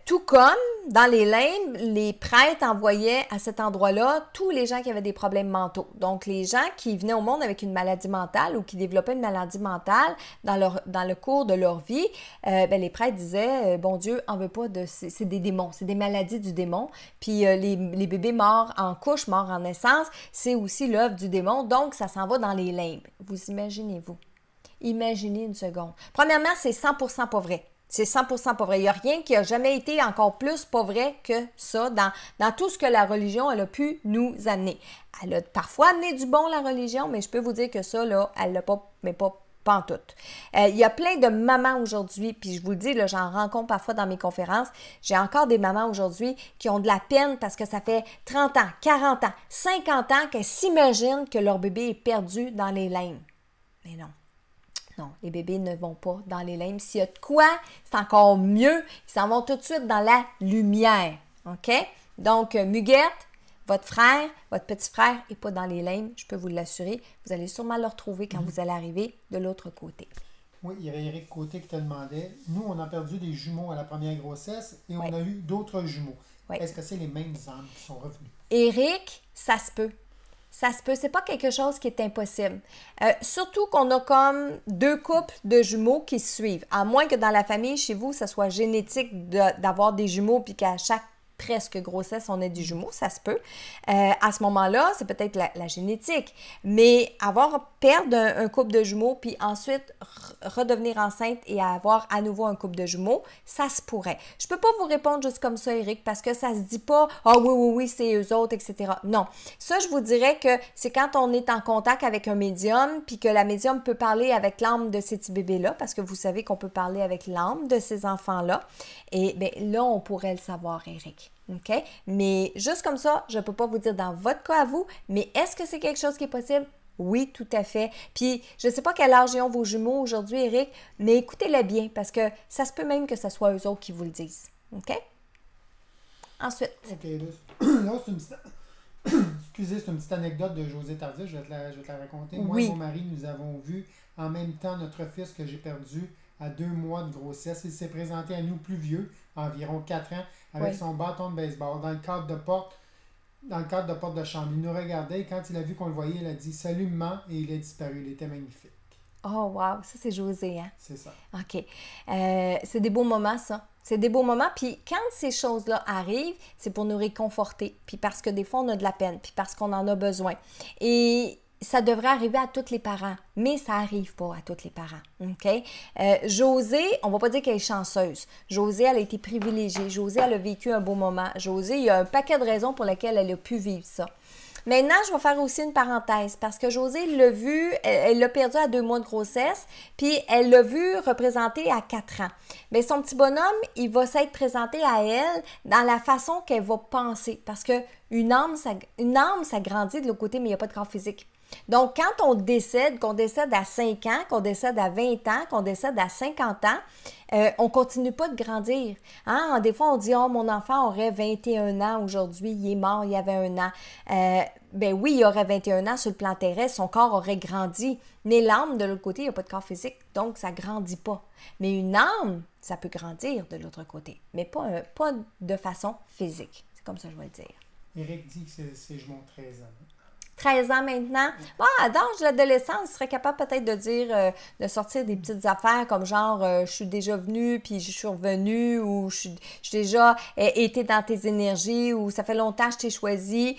Tout comme dans les limbes, les prêtres envoyaient à cet endroit-là tous les gens qui avaient des problèmes mentaux. Donc, les gens qui venaient au monde avec une maladie mentale ou qui développaient une maladie mentale dans le cours de leur vie, les prêtres disaient, bon Dieu en veut pas c'est des démons, c'est des maladies du démon. Puis les bébés morts en couche, morts en naissance, c'est aussi l'œuvre du démon. Donc, ça s'en va dans les limbes. Vous imaginez-vous? Imaginez une seconde. Premièrement, c'est 100% pas vrai. C'est 100% pas vrai. Il n'y a rien qui a jamais été encore plus pas vrai que ça dans tout ce que la religion elle a pu nous amener. Elle a parfois amené du bon, la religion, mais je peux vous dire que ça, là, elle l'a pas, mais pas en tout. Il y a plein de mamans aujourd'hui, puis je vous le dis, là, j'en rencontre parfois dans mes conférences, j'ai encore des mamans aujourd'hui qui ont de la peine parce que ça fait 30 ans, 40 ans, 50 ans qu'elles s'imaginent que leur bébé est perdu dans les limbes. Mais non. Non, les bébés ne vont pas dans les limbes. S'il y a de quoi, c'est encore mieux. Ils s'en vont tout de suite dans la lumière. OK? Donc, Muguette, votre frère, votre petit frère n'est pas dans les limbes, je peux vous l'assurer. Vous allez sûrement le retrouver quand vous allez arriver de l'autre côté. Oui, il y avait Éric Côté qui te demandait. Nous, on a perdu des jumeaux à la première grossesse et on Oui. a eu d'autres jumeaux. Oui. Est-ce que c'est les mêmes âmes qui sont revenus? Éric, ça se peut. Ça se peut, c'est pas quelque chose qui est impossible. Surtout qu'on a comme 2 couples de jumeaux qui se suivent. À moins que dans la famille, chez vous, ça soit génétique d'avoir des jumeaux puis qu'à chaque presque grossesse, on ait des jumeaux, ça se peut. À ce moment-là, c'est peut-être la génétique. Mais perdre un couple de jumeaux puis ensuite redevenir enceinte et avoir à nouveau un couple de jumeaux, ça se pourrait. Je peux pas vous répondre juste comme ça, Éric, parce que ça se dit pas « Ah oui, c'est eux autres, etc. » Non. Ça, je vous dirais que c'est quand on est en contact avec un médium puis que la médium peut parler avec l'âme de ces petits bébés-là, parce que vous savez qu'on peut parler avec l'âme de ces enfants-là. Et bien là, on pourrait le savoir, Éric. OK? Mais juste comme ça, je ne peux pas vous dire dans votre cas à vous, mais est-ce que c'est quelque chose qui est possible? Oui, tout à fait. Puis, je ne sais pas quel âge ont vos jumeaux aujourd'hui, Éric, mais écoutez-les bien parce que ça se peut même que ce soit eux autres qui vous le disent. OK? Ensuite. OK, là c'est une petite... Excusez, c'est une petite anecdote de José Tardif, je vais te la raconter. Oui. Moi et mon mari, nous avons vu en même temps notre fils que j'ai perdu à 2 mois de grossesse. Il s'est présenté à nous plus vieux, environ 4 ans, avec son bâton de baseball dans le cadre de porte de chambre. Il nous regardait et quand il a vu qu'on le voyait, il a dit « Salut maman » et il est disparu. Il était magnifique. Oh, wow! Ça, c'est José, hein? C'est ça. OK. C'est des beaux moments, ça. C'est des beaux moments. Puis quand ces choses-là arrivent, c'est pour nous réconforter. Puis parce que des fois, on a de la peine. Puis parce qu'on en a besoin. Et ça devrait arriver à tous les parents. Mais ça n'arrive pas à tous les parents. OK? Josée, on ne va pas dire qu'elle est chanceuse. Josée, elle a été privilégiée. Josée, elle a vécu un beau moment. Josée, il y a un paquet de raisons pour lesquelles elle a pu vivre ça. Maintenant, je vais faire aussi une parenthèse parce que Josée l'a vu, elle l'a perdu à 2 mois de grossesse, puis elle l'a vu représenté à 4 ans. Bien, son petit bonhomme, il va s'être présenté à elle dans la façon qu'elle va penser parce qu'une âme, ça grandit de l'autre côté, mais il n'y a pas de corps physique. Donc, quand on décède, qu'on décède à 5 ans, qu'on décède à 20 ans, qu'on décède à 50 ans, on continue pas de grandir. Hein? Des fois, on dit « Oh, mon enfant aurait 21 ans aujourd'hui, il est mort, il y avait 1 an. » Ben oui, il aurait 21 ans sur le plan terrestre, son corps aurait grandi. Mais l'âme, de l'autre côté, il n'y a pas de corps physique, donc ça ne grandit pas. Mais une âme, ça peut grandir de l'autre côté, mais pas de façon physique. C'est comme ça que je vais le dire. Éric dit que c'est jumeaux 13 ans. 13 ans maintenant. Bon, à l'âge de l'adolescence, je serais capable peut-être de dire, de sortir des petites affaires comme genre, je suis déjà venue, puis je suis revenue, ou je suis déjà été dans tes énergies, ou ça fait longtemps que je t'ai choisi.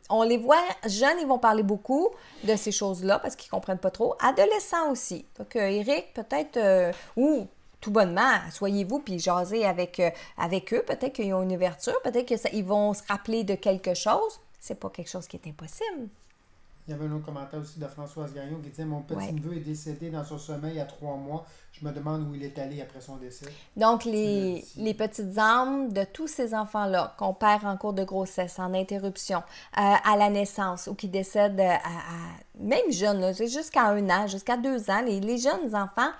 On les voit jeunes, ils vont parler beaucoup de ces choses-là parce qu'ils ne comprennent pas trop. Adolescents aussi. Donc, Éric, peut-être, ou tout bonnement, soyez-vous puis jasez avec eux. Peut-être qu'ils ont une ouverture, peut-être qu'ils vont se rappeler de quelque chose. C'est pas quelque chose qui est impossible. Il y avait un autre commentaire aussi de Françoise Gagnon qui disait « Mon petit-neveu est décédé dans son sommeil il y a 3 mois. Je me demande où il est allé après son décès. » Donc, les petites âmes de tous ces enfants-là qu'on perd en cours de grossesse, en interruption, à la naissance ou qui décèdent même jeunes, jusqu'à 1 an, jusqu'à 2 ans, les jeunes enfants,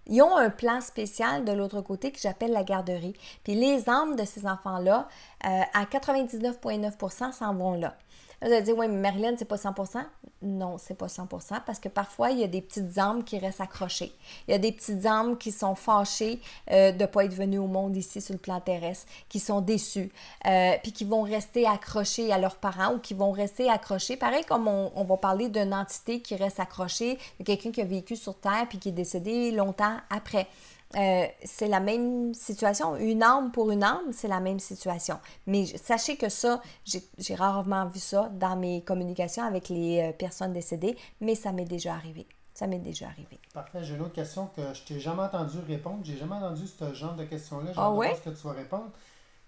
ils ont un plan spécial de l'autre côté que j'appelle la garderie. Puis les âmes de ces enfants-là, à 99,9% s'en vont là. Là, vous allez dire, oui, mais Marilyn, c'est pas 100%. Non, c'est pas 100% parce que parfois, il y a des petites âmes qui restent accrochées. Il y a des petites âmes qui sont fâchées de ne pas être venues au monde ici sur le plan terrestre, qui sont déçues, puis qui vont rester accrochées à leurs parents ou qui vont rester accrochées. Pareil comme on va parler d'une entité qui reste accrochée, de quelqu'un qui a vécu sur Terre puis qui est décédé longtemps après. C'est la même situation. Une âme pour une âme, c'est la même situation. Mais sachez que ça, j'ai rarement vu ça dans mes communications avec les personnes décédées, mais ça m'est déjà arrivé. Ça m'est déjà arrivé. Parfait. J'ai une autre question que je t'ai jamais entendu répondre. J'ai jamais entendu ce genre de questions-là. J'ai Ah ouais? ce que tu vas répondre.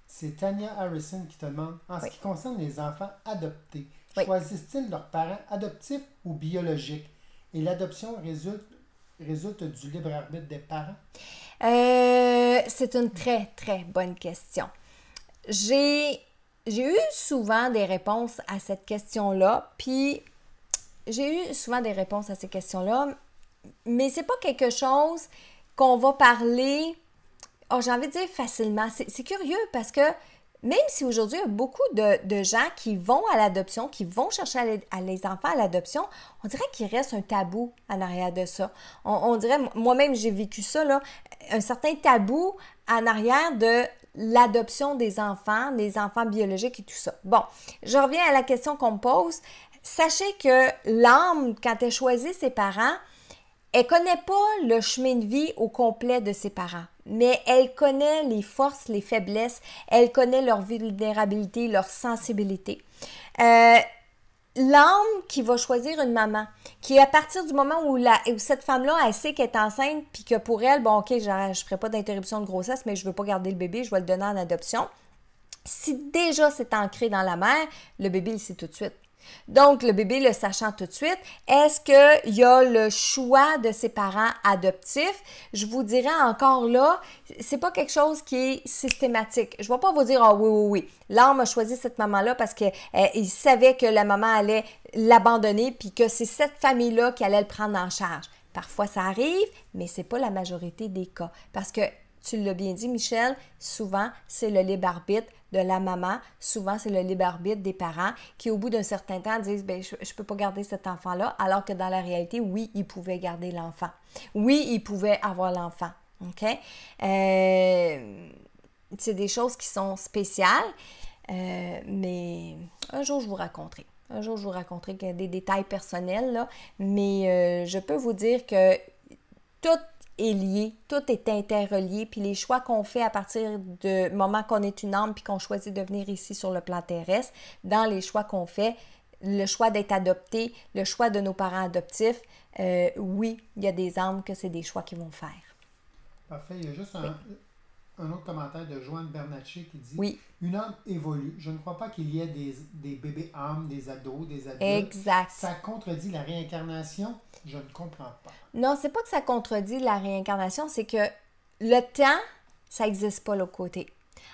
C'est Tania Harrison qui te demande, en ce qui concerne les enfants adoptés, choisissent-ils leurs parents adoptifs ou biologiques? Et l'adoption résulte du libre arbitre des parents? C'est une très, très bonne question. J'ai eu souvent des réponses à cette question-là, puis j'ai eu souvent des réponses à ces questions-là, mais c'est pas quelque chose qu'on va parler, oh, j'ai envie de dire facilement. C'est curieux parce que même si aujourd'hui, il y a beaucoup de gens qui vont à l'adoption, qui vont chercher les enfants à l'adoption, on dirait qu'il reste un tabou en arrière de ça. On dirait, moi-même, j'ai vécu ça, là, un certain tabou en arrière de l'adoption des enfants biologiques et tout ça. Bon, je reviens à la question qu'on me pose. Sachez que l'âme, quand elle choisit ses parents, elle connaît pas le chemin de vie au complet de ses parents, mais elle connaît les forces, les faiblesses, elle connaît leur vulnérabilité, leur sensibilité. L'âme qui va choisir une maman, qui à partir du moment où cette femme-là, elle sait qu'elle est enceinte, puis que pour elle, bon, ok, je ne ferai pas d'interruption de grossesse, mais je ne veux pas garder le bébé, je vais le donner en adoption. Si déjà c'est ancré dans la mère, le bébé, il sait tout de suite. Donc, le bébé le sachant tout de suite, est-ce qu'il y a le choix de ses parents adoptifs? Je vous dirais encore là, c'est pas quelque chose qui est systématique. Je ne vais pas vous dire, ah oui, oui, oui, l'homme a choisi cette maman-là parce qu'il savait que la maman allait l'abandonner puis que c'est cette famille-là qui allait le prendre en charge. Parfois, ça arrive, mais c'est pas la majorité des cas. Parce que, tu l'as bien dit, Michel, souvent, c'est le libre arbitre de la maman, souvent, c'est le libre arbitre des parents qui, au bout d'un certain temps, disent ben, je ne peux pas garder cet enfant-là, alors que dans la réalité, oui, ils pouvaient garder l'enfant. Oui, ils pouvaient avoir l'enfant. OK? C'est des choses qui sont spéciales, mais un jour, je vous raconterai. Un jour, je vous raconterai des détails personnels, là, mais je peux vous dire que tout est lié, tout est interrelié, puis les choix qu'on fait à partir du moment qu'on est une âme puis qu'on choisit de venir ici sur le plan terrestre, dans les choix qu'on fait, le choix d'être adopté, le choix de nos parents adoptifs, oui, il y a des âmes que c'est des choix qu'ils vont faire. Parfait. Il y a juste un autre commentaire de Joanne Bernatchez qui dit oui. Une âme évolue. Je ne crois pas qu'il y ait des bébés âmes, des ados, des adultes. Exact. Ça contredit la réincarnation? Je ne comprends pas. Non, c'est pas que ça contredit la réincarnation, c'est que le temps, ça n'existe pas l'autre côté.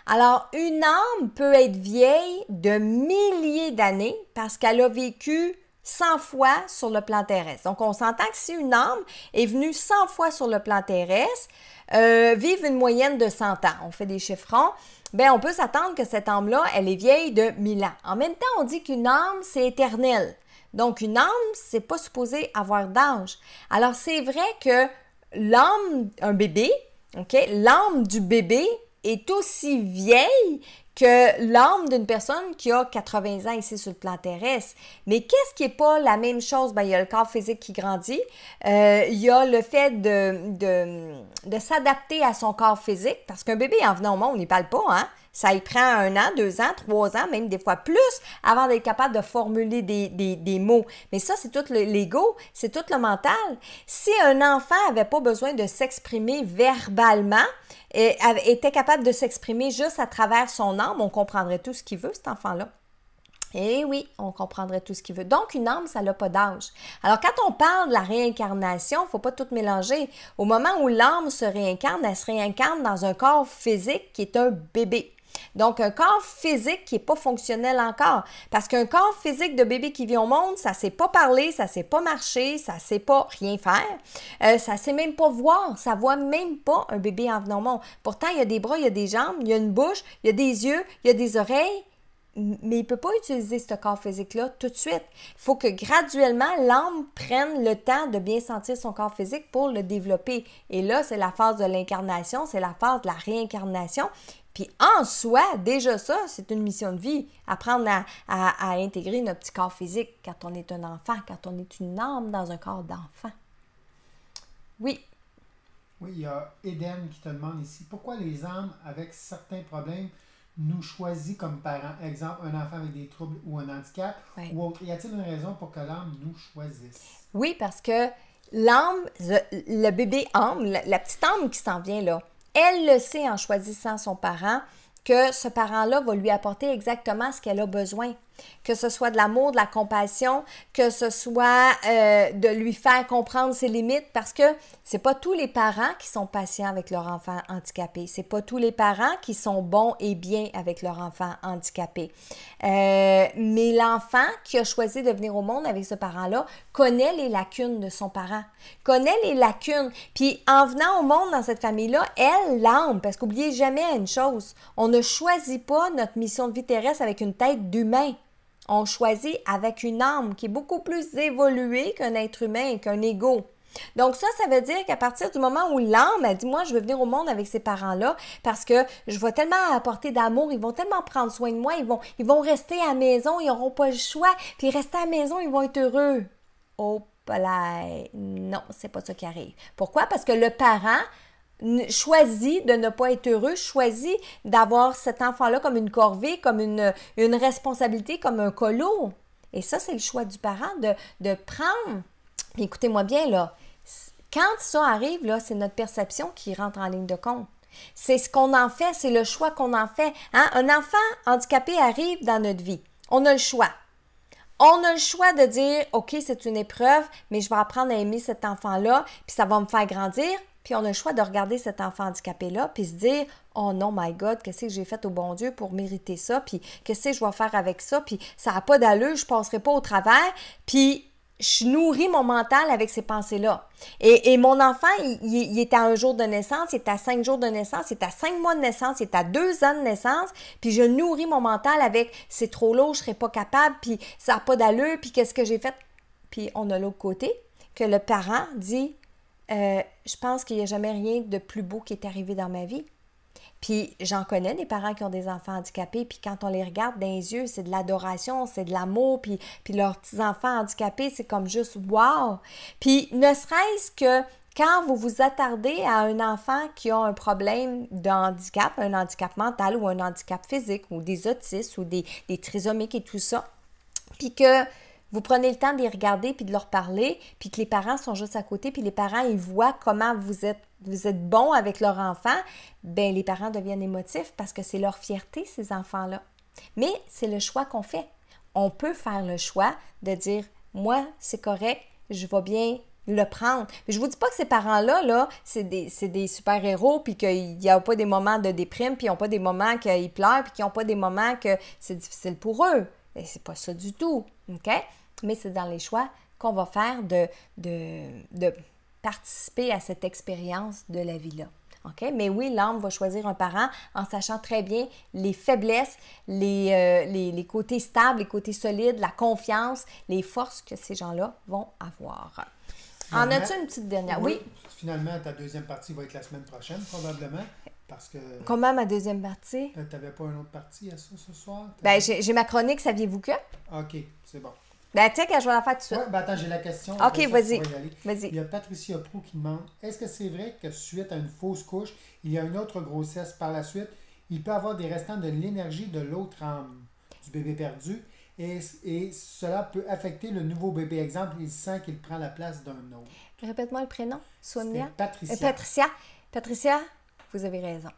Alors, une âme peut être vieille de milliers d'années parce qu'elle a vécu 100 fois sur le plan terrestre. Donc, on s'entend que si une âme est venue 100 fois sur le plan terrestre, vivre une moyenne de 100 ans, on fait des chiffrons, bien, on peut s'attendre que cette âme-là, elle est vieille de 1000 ans. En même temps, on dit qu'une âme, c'est éternel. Donc, une âme, c'est pas supposé avoir d'âge. Alors, c'est vrai que l'âme, un bébé, OK, l'âme du bébé est aussi vieille que l'âme d'une personne qui a 80 ans ici sur le plan terrestre. Mais qu'est-ce qui n'est pas la même chose? Bien, il y a le corps physique qui grandit. Il y a le fait de s'adapter à son corps physique, parce qu'un bébé en venant au monde, il ne parle pas, hein? Ça y prend 1 an, 2 ans, 3 ans, même des fois plus, avant d'être capable de formuler des mots. Mais ça, c'est tout l'ego, c'est tout le mental. Si un enfant n'avait pas besoin de s'exprimer verbalement, était capable de s'exprimer juste à travers son âme, on comprendrait tout ce qu'il veut, cet enfant-là. Eh oui, on comprendrait tout ce qu'il veut. Donc, une âme, ça n'a pas d'âge. Alors, quand on parle de la réincarnation, il ne faut pas tout mélanger. Au moment où l'âme se réincarne, elle se réincarne dans un corps physique qui est un bébé. Donc, un corps physique qui n'est pas fonctionnel encore. Parce qu'un corps physique de bébé qui vit au monde, ça ne sait pas parler, ça ne sait pas marcher, ça ne sait pas rien faire, ça ne sait même pas voir, ça ne voit même pas un bébé en venant au monde. Pourtant, il y a des bras, il y a des jambes, il y a une bouche, il y a des yeux, il y a des oreilles, mais il ne peut pas utiliser ce corps physique-là tout de suite. Il faut que graduellement, l'âme prenne le temps de bien sentir son corps physique pour le développer. Et là, c'est la phase de l'incarnation, c'est la phase de la réincarnation. Puis en soi, déjà ça, c'est une mission de vie, apprendre à intégrer notre petit corps physique quand on est un enfant, quand on est une âme dans un corps d'enfant. Oui. Oui, il y a Eden qui te demande ici, pourquoi les âmes avec certains problèmes nous choisissent comme parents? Exemple, un enfant avec des troubles ou un handicap, oui. Ou autre. Y a-t-il une raison pour que l'âme nous choisisse? Oui, parce que l'âme, le bébé âme, la petite âme qui s'en vient là, elle le sait en choisissant son parent que ce parent-là va lui apporter exactement ce qu'elle a besoin. Que ce soit de l'amour, de la compassion, que ce soit de lui faire comprendre ses limites, parce que c'est pas tous les parents qui sont patients avec leur enfant handicapé. C'est pas tous les parents qui sont bons et bien avec leur enfant handicapé. Mais l'enfant qui a choisi de venir au monde avec ce parent-là connaît les lacunes de son parent, connaît les lacunes. Puis en venant au monde dans cette famille-là, elle, l'âme, parce qu'oubliez jamais une chose, on ne choisit pas notre mission de vie terrestre avec une tête d'humain. On choisit avec une âme qui est beaucoup plus évoluée qu'un être humain, qu'un ego. Donc ça veut dire qu'à partir du moment où l'âme a dit « Moi, je veux venir au monde avec ces parents-là parce que je vais tellement apporter d'amour, ils vont tellement prendre soin de moi, ils vont rester à la maison, ils n'auront pas le choix, puis rester à la maison, ils vont être heureux. » Oh, là, non, c'est pas ça qui arrive. Pourquoi? Parce que le parent choisit de ne pas être heureux, choisit d'avoir cet enfant-là comme une corvée, comme une responsabilité, comme un colo. Et ça, c'est le choix du parent de prendre. Écoutez-moi bien, là, quand ça arrive, là, c'est notre perception qui rentre en ligne de compte. C'est ce qu'on en fait, c'est le choix qu'on en fait. Hein? Un enfant handicapé arrive dans notre vie. On a le choix. On a le choix de dire, OK, c'est une épreuve, mais je vais apprendre à aimer cet enfant-là, puis ça va me faire grandir. Puis on a le choix de regarder cet enfant handicapé-là, puis se dire « Oh non, my God, qu'est-ce que j'ai fait au bon Dieu pour mériter ça? Puis qu'est-ce que je vais faire avec ça? Puis ça n'a pas d'allure, je ne passerai pas au travers. » Puis je nourris mon mental avec ces pensées-là. Et mon enfant, il est à 1 jour de naissance, il est à 5 jours de naissance, il est à 5 mois de naissance, il est à 2 ans de naissance, puis je nourris mon mental avec « C'est trop lourd, je ne serai pas capable, puis ça n'a pas d'allure, puis qu'est-ce que j'ai fait? » Puis on a l'autre côté, que le parent dit je pense qu'il n'y a jamais rien de plus beau qui est arrivé dans ma vie. Puis j'en connais des parents qui ont des enfants handicapés, puis quand on les regarde dans les yeux, c'est de l'adoration, c'est de l'amour, puis leurs petits-enfants handicapés, c'est comme juste « wow ». Puis ne serait-ce que quand vous vous attardez à un enfant qui a un problème de handicap, un handicap mental ou un handicap physique, ou des autistes, ou des trisomiques et tout ça, puis que vous prenez le temps de les regarder puis de leur parler, puis que les parents sont juste à côté, puis les parents, ils voient comment vous êtes bons avec leur enfant, bien, les parents deviennent émotifs parce que c'est leur fierté, ces enfants-là. Mais c'est le choix qu'on fait. On peut faire le choix de dire, moi, c'est correct, je vais bien le prendre. Mais je vous dis pas que ces parents-là, là, c'est des super-héros, puis qu'il n'y a pas des moments de déprime, puis ils n'ont pas des moments qu'ils pleurent, puis qu'ils n'ont pas des moments que c'est difficile pour eux. Et c'est pas ça du tout, OK? Mais c'est dans les choix qu'on va faire de participer à cette expérience de la vie-là. OK? Mais oui, l'âme va choisir un parent en sachant très bien les faiblesses, les côtés stables, les côtés solides, la confiance, les forces que ces gens-là vont avoir. En as-tu une petite dernière? Oui. Finalement, ta deuxième partie va être la semaine prochaine, probablement. Parce que... Comment ma deuxième partie? Tu n'avais pas une autre partie à ça ce soir? Ben, j'ai ma chronique, saviez-vous que? OK, c'est bon. Ben, tiens, quand je vais la faire tout de suite. Oui, ben attends, j'ai la question. OK, vas-y. Il y a Patricia Proux qui demande, est-ce que c'est vrai que suite à une fausse couche, il y a une autre grossesse par la suite, il peut avoir des restants de l'énergie de l'autre âme du bébé perdu et cela peut affecter le nouveau bébé. Exemple, il sent qu'il prend la place d'un autre. Répète-moi le prénom. Sonia? Patricia. Patricia, vous avez raison.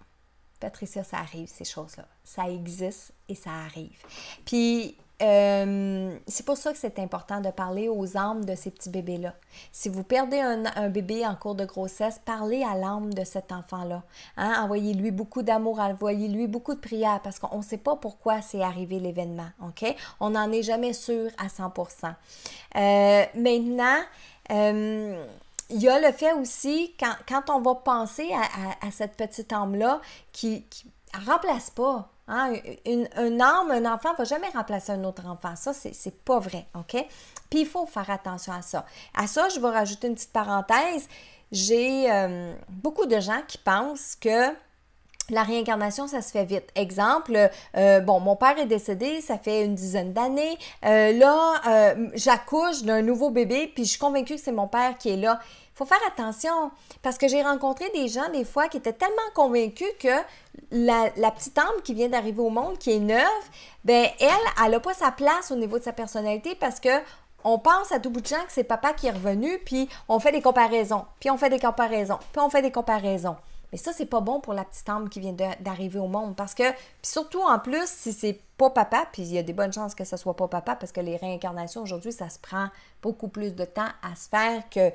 Patricia, ça arrive, ces choses-là. Ça existe et ça arrive. Puis, c'est pour ça que c'est important de parler aux âmes de ces petits bébés-là. Si vous perdez un bébé en cours de grossesse, parlez à l'âme de cet enfant-là. Hein? Envoyez-lui beaucoup d'amour, envoyez-lui beaucoup de prières parce qu'on ne sait pas pourquoi c'est arrivé l'événement. OK? On n'en est jamais sûr à 100%. Maintenant, il y a le fait aussi, quand on va penser à cette petite âme-là qui ne remplace pas. Hein? Une âme, un enfant ne va jamais remplacer un autre enfant. Ça, c'est pas vrai, OK? Puis, il faut faire attention à ça. À ça, je vais rajouter une petite parenthèse. J'ai beaucoup de gens qui pensent que la réincarnation, ça se fait vite. Exemple, mon père est décédé, ça fait une dizaine d'années. J'accouche d'un nouveau bébé, puis je suis convaincue que c'est mon père qui est là. Il faut faire attention, parce que j'ai rencontré des gens, des fois, qui étaient tellement convaincus que la petite âme qui vient d'arriver au monde, qui est neuve, ben elle n'a pas sa place au niveau de sa personnalité, parce que on pense à tout bout de champ que c'est papa qui est revenu, puis on fait des comparaisons, puis on fait des comparaisons, puis on fait des comparaisons. Mais ça, c'est pas bon pour la petite âme qui vient d'arriver au monde parce que, puis surtout en plus, si c'est pas papa, puis il y a des bonnes chances que ce soit pas papa parce que les réincarnations aujourd'hui, ça se prend beaucoup plus de temps à se faire que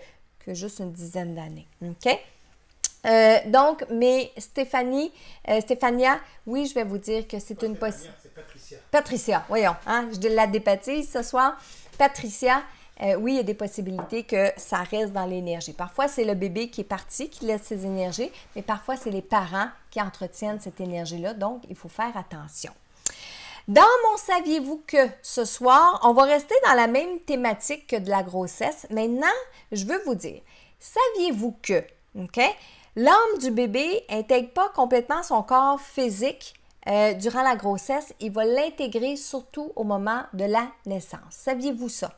juste une dizaine d'années. OK? Donc, mais Stéphania, oui, je vais vous dire que c'est une possibilité. C'est Patricia. Patricia, voyons, hein, je la dépatise ce soir. Patricia, oui, il y a des possibilités que ça reste dans l'énergie. Parfois, c'est le bébé qui est parti, qui laisse ses énergies, mais parfois, c'est les parents qui entretiennent cette énergie-là, donc il faut faire attention. Dans mon saviez-vous que ce soir, on va rester dans la même thématique que de la grossesse. Maintenant, je veux vous dire, saviez-vous que, OK, l'âme du bébé n'intègre pas complètement son corps physique durant la grossesse, il va l'intégrer surtout au moment de la naissance. Saviez-vous ça?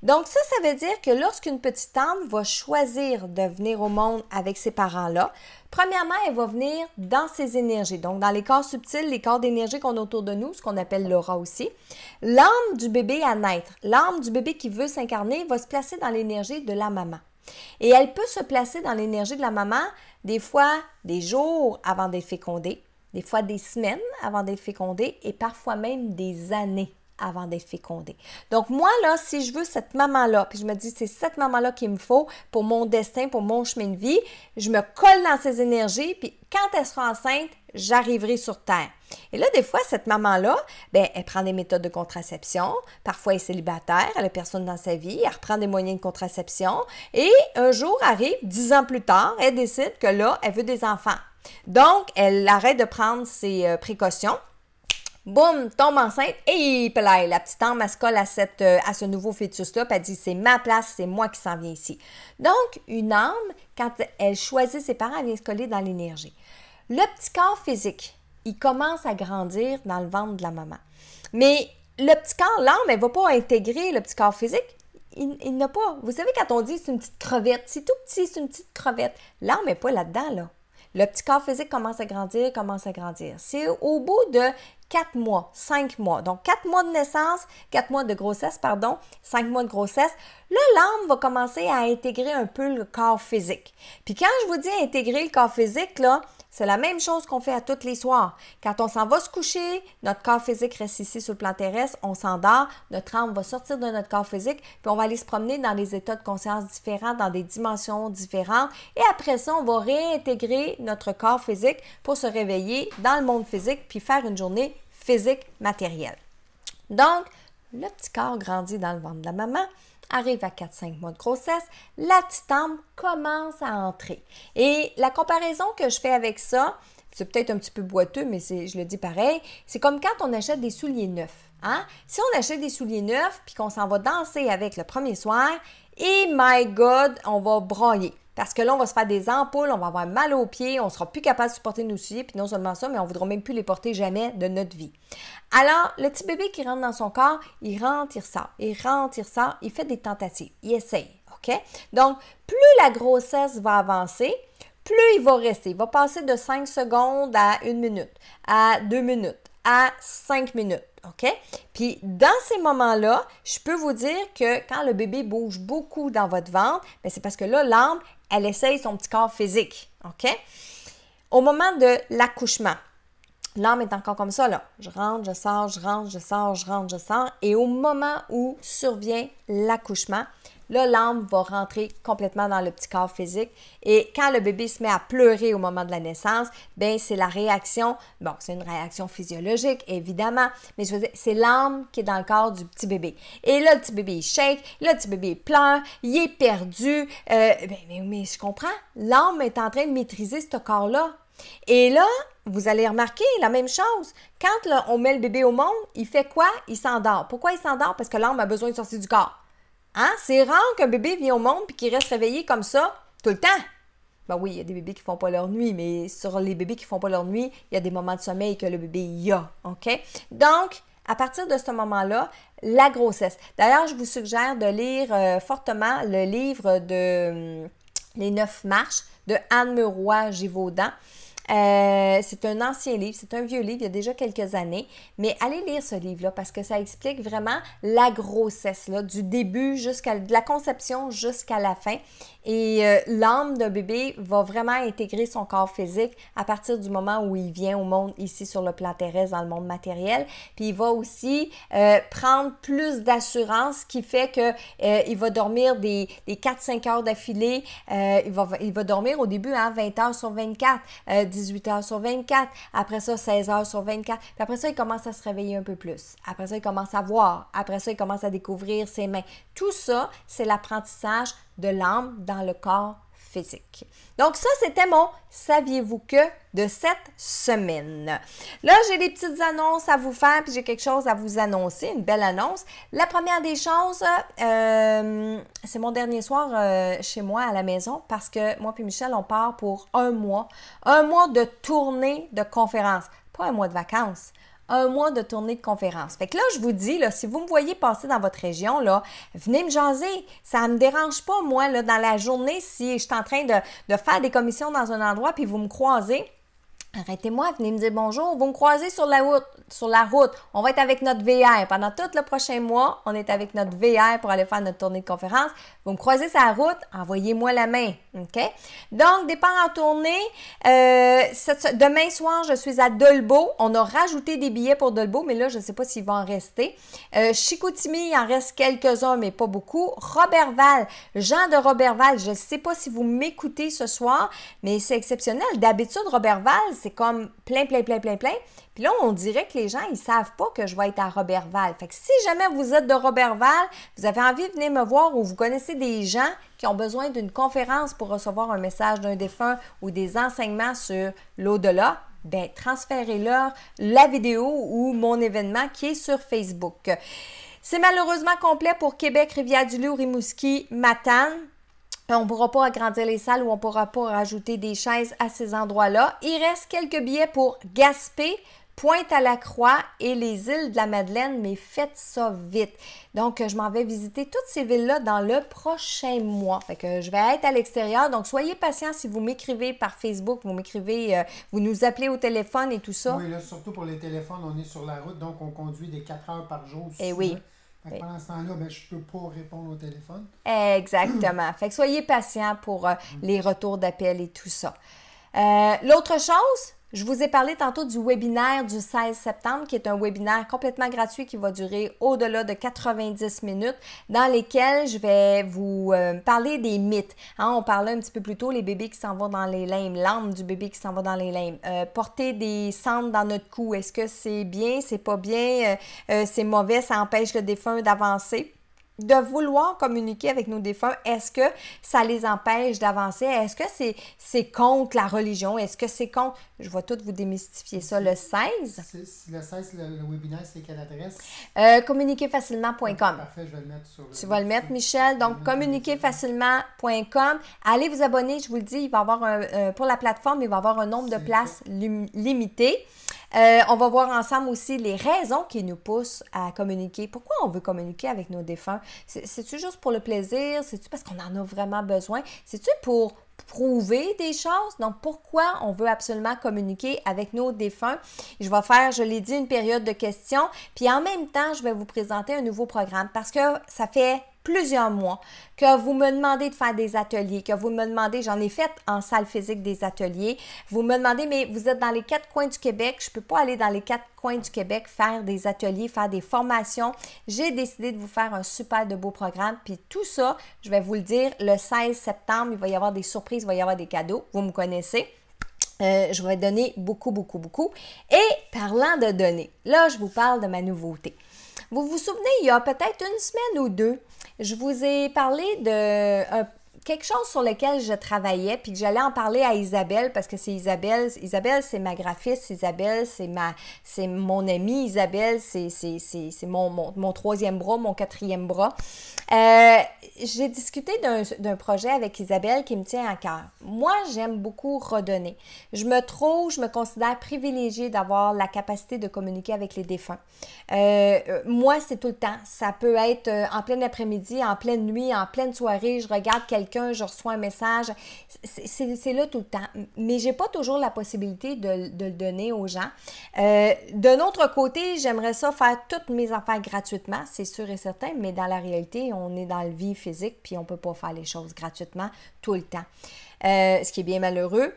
Donc ça veut dire que lorsqu'une petite âme va choisir de venir au monde avec ses parents-là, premièrement, elle va venir dans ses énergies, donc dans les corps subtils, les corps d'énergie qu'on a autour de nous, ce qu'on appelle l'aura aussi. L'âme du bébé à naître, l'âme du bébé qui veut s'incarner va se placer dans l'énergie de la maman. Et elle peut se placer dans l'énergie de la maman des fois des jours avant d'être fécondée, des fois des semaines avant d'être fécondée et parfois même des années avant d'être fécondée. Donc moi, là, si je veux cette maman-là, puis je me dis c'est cette maman-là qu'il me faut pour mon destin, pour mon chemin de vie, je me colle dans ses énergies, puis quand elle sera enceinte, j'arriverai sur Terre. Et là, des fois, cette maman-là, bien, elle prend des méthodes de contraception, parfois elle est célibataire, elle n'a personne dans sa vie, elle reprend des moyens de contraception, et un jour arrive, 10 ans plus tard, elle décide que là, elle veut des enfants. Donc, elle arrête de prendre ses précautions, boum, tombe enceinte, et la petite âme, elle se colle à ce nouveau fœtus-là, puis elle dit, c'est ma place, c'est moi qui s'en viens ici. Donc, une âme, quand elle choisit ses parents, elle vient se coller dans l'énergie. Le petit corps physique, il commence à grandir dans le ventre de la maman. Mais le petit corps, l'âme, elle ne va pas intégrer le petit corps physique. Il n'a pas. Vous savez, quand on dit c'est une petite crevette, c'est tout petit, c'est une petite crevette. L'âme n'est pas là-dedans, là. Le petit corps physique commence à grandir, C'est au bout de 4 mois, 5 mois. Donc, 4 mois de naissance, 4 mois de grossesse, 5 mois de grossesse. Là, l'âme va commencer à intégrer un peu le corps physique. Puis quand je vous dis intégrer le corps physique, là, c'est la même chose qu'on fait à tous les soirs. Quand on s'en va se coucher, notre corps physique reste ici sur le plan terrestre, on s'endort, notre âme va sortir de notre corps physique, puis on va aller se promener dans des états de conscience différents, dans des dimensions différentes, et après ça, on va réintégrer notre corps physique pour se réveiller dans le monde physique, puis faire une journée physique matérielle. Donc, le petit corps grandit dans le ventre de la maman, arrive à 4-5 mois de grossesse, la petite âme commence à entrer. Et la comparaison que je fais avec ça, c'est peut-être un petit peu boiteux, mais je le dis pareil, c'est comme quand on achète des souliers neufs. Hein? Si on achète des souliers neufs puis qu'on s'en va danser avec le premier soir, et my God, on va brailler. Parce que là, on va se faire des ampoules, on va avoir mal aux pieds, on ne sera plus capable de supporter nos souliers, puis non seulement ça, mais on ne voudra même plus les porter jamais de notre vie. Alors, le petit bébé qui rentre dans son corps, il rentre, il sort, il fait des tentatives, il essaye, OK? Donc, plus la grossesse va avancer, plus il va rester. Il va passer de 5 secondes à 1 minute, à 2 minutes, à 5 minutes. OK? Puis, dans ces moments-là, je peux vous dire que quand le bébé bouge beaucoup dans votre ventre, bien, c'est parce que là, l'âme, elle essaye son petit corps physique. OK? Au moment de l'accouchement, l'âme est encore comme ça, là. Je rentre, je sors, je rentre, je sors, je rentre, je sors. Et au moment où survient l'accouchement, là, l'âme va rentrer complètement dans le petit corps physique. Et quand le bébé se met à pleurer au moment de la naissance, bien, c'est la réaction. Bon, c'est une réaction physiologique, évidemment. Mais je veux dire, c'est l'âme qui est dans le corps du petit bébé. Et là, le petit bébé, il shake. Là, le petit bébé, il pleure. Il est perdu. Mais je comprends. L'âme est en train de maîtriser ce corps-là. Et là, vous allez remarquer la même chose. Quand là, on met le bébé au monde, il fait quoi? Il s'endort. Pourquoi il s'endort? Parce que l'âme a besoin de sortir du corps. Hein? C'est rare qu'un bébé vienne au monde et qu'il reste réveillé comme ça tout le temps. Ben oui, il y a des bébés qui ne font pas leur nuit, mais sur les bébés qui ne font pas leur nuit, il y a des moments de sommeil que le bébé y a. OK? Donc, à partir de ce moment-là, la grossesse. D'ailleurs, je vous suggère de lire fortement le livre de Les 9 marches de Anne Meroy-Gévaudan. C'est un ancien livre, c'est un vieux livre, il y a déjà quelques années, mais allez lire ce livre-là parce que ça explique vraiment la grossesse, là, du début de la conception jusqu'à la fin. Et l'âme d'un bébé va vraiment intégrer son corps physique à partir du moment où il vient au monde ici sur le plan terrestre, dans le monde matériel. Puis il va aussi prendre plus d'assurance, ce qui fait que il va dormir des 4-5 heures d'affilée. Il va dormir au début 20 heures sur 24, 18 heures sur 24, après ça 16 heures sur 24. Puis après ça, il commence à se réveiller un peu plus. Après ça, il commence à voir. Après ça, il commence à découvrir ses mains. Tout ça, c'est l'apprentissage de l'âme dans le corps physique. Donc ça, c'était mon « Saviez-vous que » de cette semaine. Là, j'ai des petites annonces à vous faire, puis j'ai quelque chose à vous annoncer, une belle annonce. La première des choses, c'est mon dernier soir chez moi à la maison, parce que moi et Michel, on part pour un mois de tournée de conférences, pas un mois de vacances. Un mois de tournée de conférences. Fait que là, je vous dis, là, si vous me voyez passer dans votre région, là, venez me jaser. Ça ne me dérange pas, moi, là, dans la journée, si je suis en train de faire des commissions dans un endroit puis vous me croisez. Arrêtez-moi, venez me dire bonjour. Vous me croisez sur la route. On va être avec notre VR. Pendant tout le prochain mois, on est avec notre VR pour aller faire notre tournée de conférence. Vous me croisez sur la route, envoyez-moi la main. OK? Donc, départ en tournée. Demain soir, je suis à Dolbeau. On a rajouté des billets pour Dolbeau, mais là, je ne sais pas s'il va en rester. Chicoutimi, il en reste quelques-uns, mais pas beaucoup. Roberval, Jean de Roberval, je ne sais pas si vous m'écoutez ce soir, mais c'est exceptionnel. D'habitude, Roberval, c'est comme plein. Puis là, on dirait que les gens, ils savent pas que je vais être à Roberval. Fait que si jamais vous êtes de Roberval, vous avez envie de venir me voir ou vous connaissez des gens qui ont besoin d'une conférence pour recevoir un message d'un défunt ou des enseignements sur l'au-delà, bien, transférez-leur la vidéo ou mon événement qui est sur Facebook. C'est malheureusement complet pour Québec, Rivière-du-Loup, Rimouski, Matane. On ne pourra pas agrandir les salles ou on ne pourra pas rajouter des chaises à ces endroits-là. Il reste quelques billets pour Gaspé, Pointe-à-la-Croix et les îles de la Madeleine, mais faites ça vite. Donc, je m'en vais visiter toutes ces villes-là dans le prochain mois. Fait que je vais être à l'extérieur. Donc, soyez patients si vous m'écrivez par Facebook, vous nous appelez au téléphone et tout ça. Oui, là, surtout pour les téléphones, on est sur la route, donc on conduit des 4 heures par jour. Eh oui. Fait que pendant ce temps-là, ben, je ne peux pas répondre au téléphone. Exactement. Fait que soyez patients pour les retours d'appel et tout ça. L'autre chose, je vous ai parlé tantôt du webinaire du 16 septembre, qui est un webinaire complètement gratuit qui va durer au-delà de 90 minutes, dans lesquels je vais vous parler des mythes. Hein, on parlait un petit peu plus tôt, les bébés qui s'en vont dans les limbes, l'âme du bébé qui s'en va dans les limbes. Porter des cendres dans notre cou, est-ce que c'est bien, c'est pas bien, c'est mauvais, ça empêche le défunt d'avancer? De vouloir communiquer avec nos défunts, est-ce que ça les empêche d'avancer? Est-ce que c'est contre la religion? Est-ce que c'est contre... Je vais tout vous démystifier ça le 16. Le 16, le webinaire, c'est quelle adresse? Communiquerfacilement.com. Parfait, je vais le mettre sur le... Tu vas le mettre, Michel. Donc, communiquerfacilement.com. Allez vous abonner, je vous le dis, il va y avoir pour la plateforme, il va y avoir un nombre de places limité. On va voir ensemble aussi les raisons qui nous poussent à communiquer. Pourquoi on veut communiquer avec nos défunts? C'est-tu juste pour le plaisir? C'est-tu parce qu'on en a vraiment besoin? C'est-tu pour prouver des choses? Donc, pourquoi on veut absolument communiquer avec nos défunts? Je vais faire, je l'ai dit, une période de questions. Puis en même temps, je vais vous présenter un nouveau programme parce que ça fait plusieurs mois que vous me demandez de faire des ateliers, que vous me demandez, j'en ai fait en salle physique des ateliers, vous me demandez, mais vous êtes dans les 4 coins du Québec, je ne peux pas aller dans les 4 coins du Québec faire des ateliers, faire des formations. J'ai décidé de vous faire un super de beau programme, puis tout ça, je vais vous le dire, le 16 septembre, il va y avoir des surprises, il va y avoir des cadeaux, vous me connaissez. Je vais donner beaucoup. Et parlant de donner, là, je vous parle de ma nouveauté. Vous vous souvenez, il y a peut-être une semaine ou deux, je vous ai parlé de quelque chose sur lequel je travaillais puis que j'allais en parler à Isabelle parce que c'est Isabelle. Isabelle, c'est ma graphiste. Isabelle, c'est mon amie. Isabelle, c'est mon troisième bras, mon quatrième bras. J'ai discuté d'un projet avec Isabelle qui me tient à cœur. Moi, j'aime beaucoup redonner. Je me considère privilégiée d'avoir la capacité de communiquer avec les défunts. Moi, c'est tout le temps. Ça peut être en plein après-midi, en pleine nuit, en pleine soirée. Je regarde quelqu'un, je reçois un message. C'est là tout le temps. Mais j'ai pas toujours la possibilité de le donner aux gens. D'un autre côté, j'aimerais ça faire toutes mes affaires gratuitement, c'est sûr et certain, mais dans la réalité, on est dans le vie physique, puis on ne peut pas faire les choses gratuitement tout le temps. Ce qui est bien malheureux.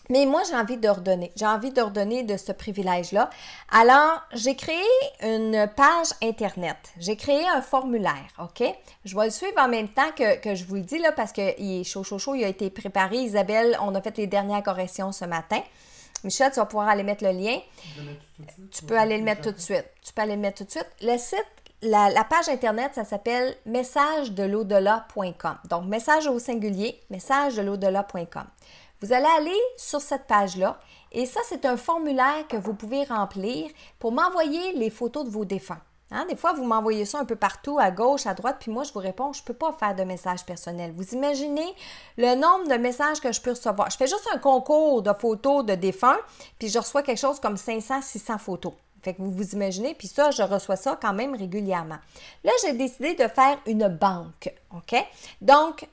Mais moi, j'ai envie de redonner. J'ai envie de redonner de ce privilège-là. Alors, j'ai créé une page Internet. J'ai créé un formulaire, OK? Je vais le suivre en même temps que je vous le dis, là, parce qu'il est chaud, il a été préparé. Isabelle, on a fait les dernières corrections ce matin. Michel, tu vas pouvoir aller mettre le lien. Tu peux aller le mettre tout de suite. Le site, la page Internet, ça s'appelle messagedelau-delà.com. Donc, message au singulier, messagedelau-delà.com. Vous allez aller sur cette page-là et ça, c'est un formulaire que vous pouvez remplir pour m'envoyer les photos de vos défunts. Hein? Des fois, vous m'envoyez ça un peu partout, à gauche, à droite, puis moi, je vous réponds, je ne peux pas faire de messages personnels. Vous imaginez le nombre de messages que je peux recevoir. Je fais juste un concours de photos de défunts, puis je reçois quelque chose comme 500, 600 photos. Fait que vous imaginez, puis ça, je reçois ça quand même régulièrement. Là, j'ai décidé de faire une banque, OK? Donc,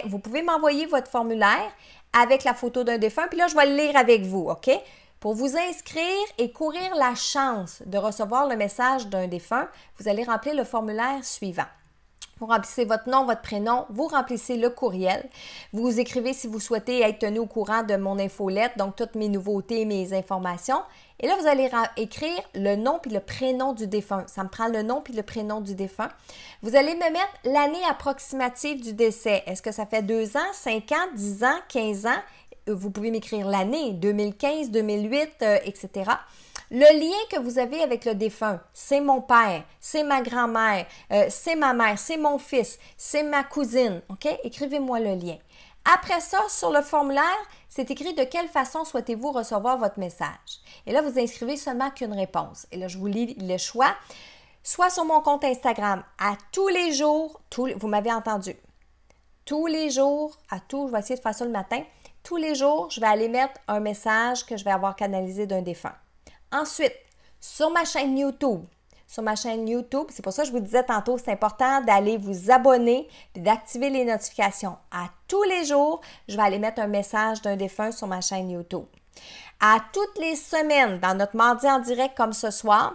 vous pouvez m'envoyer votre formulaire avec la photo d'un défunt, puis là, je vais le lire avec vous, OK? Pour vous inscrire et courir la chance de recevoir le message d'un défunt, vous allez remplir le formulaire suivant. Vous remplissez votre nom, votre prénom, vous remplissez le courriel. Vous écrivez si vous souhaitez être tenu au courant de mon infolette, donc toutes mes nouveautés, mes informations. Et là, vous allez écrire le nom puis le prénom du défunt. Ça me prend le nom puis le prénom du défunt. Vous allez me mettre l'année approximative du décès. Est-ce que ça fait 2 ans, 5 ans, 10 ans, 15 ans? Vous pouvez m'écrire l'année, 2015, 2008, etc. Le lien que vous avez avec le défunt, c'est mon père, c'est ma grand-mère, c'est ma mère, c'est mon fils, c'est ma cousine, OK? Écrivez-moi le lien. Après ça, sur le formulaire, c'est écrit de quelle façon souhaitez-vous recevoir votre message. Et là, vous inscrivez seulement qu'une réponse. Et là, je vous lis le choix. Soit sur mon compte Instagram, à tous les jours, vous m'avez entendu, tous les jours, je vais essayer de faire ça le matin, tous les jours, je vais aller mettre un message que je vais avoir canalisé d'un défunt. Ensuite, sur ma chaîne YouTube, c'est pour ça que je vous disais tantôt, c'est important d'aller vous abonner et d'activer les notifications. À tous les jours, je vais aller mettre un message d'un défunt sur ma chaîne YouTube. À toutes les semaines, dans notre mardi en direct comme ce soir,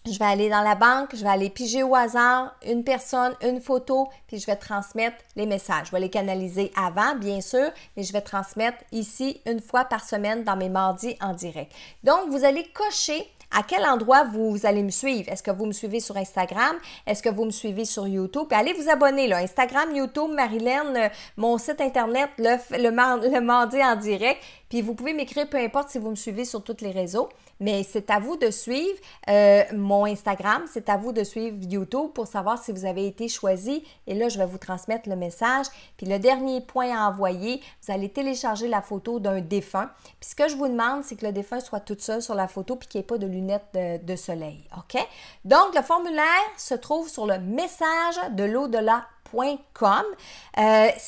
je vais aller dans la banque, je vais aller piger au hasard une personne, une photo, puis je vais transmettre les messages. Je vais les canaliser avant, bien sûr, mais je vais transmettre ici une fois par semaine dans mes mardis en direct. Donc, vous allez cocher à quel endroit vous allez me suivre. Est-ce que vous me suivez sur Instagram? Est-ce que vous me suivez sur YouTube? Puis allez vous abonner, là. Instagram, YouTube, Marilyn, mon site Internet, le mardi en direct. Puis vous pouvez m'écrire, peu importe si vous me suivez sur tous les réseaux. Mais c'est à vous de suivre mon Instagram, c'est à vous de suivre YouTube pour savoir si vous avez été choisi. Et là, je vais vous transmettre le message. Puis le dernier point à envoyer, vous allez télécharger la photo d'un défunt. Puis ce que je vous demande, c'est que le défunt soit tout seul sur la photo puis qu'il n'y ait pas de lunettes de soleil. OK? Donc, le formulaire se trouve sur le message de l'au-delà.com.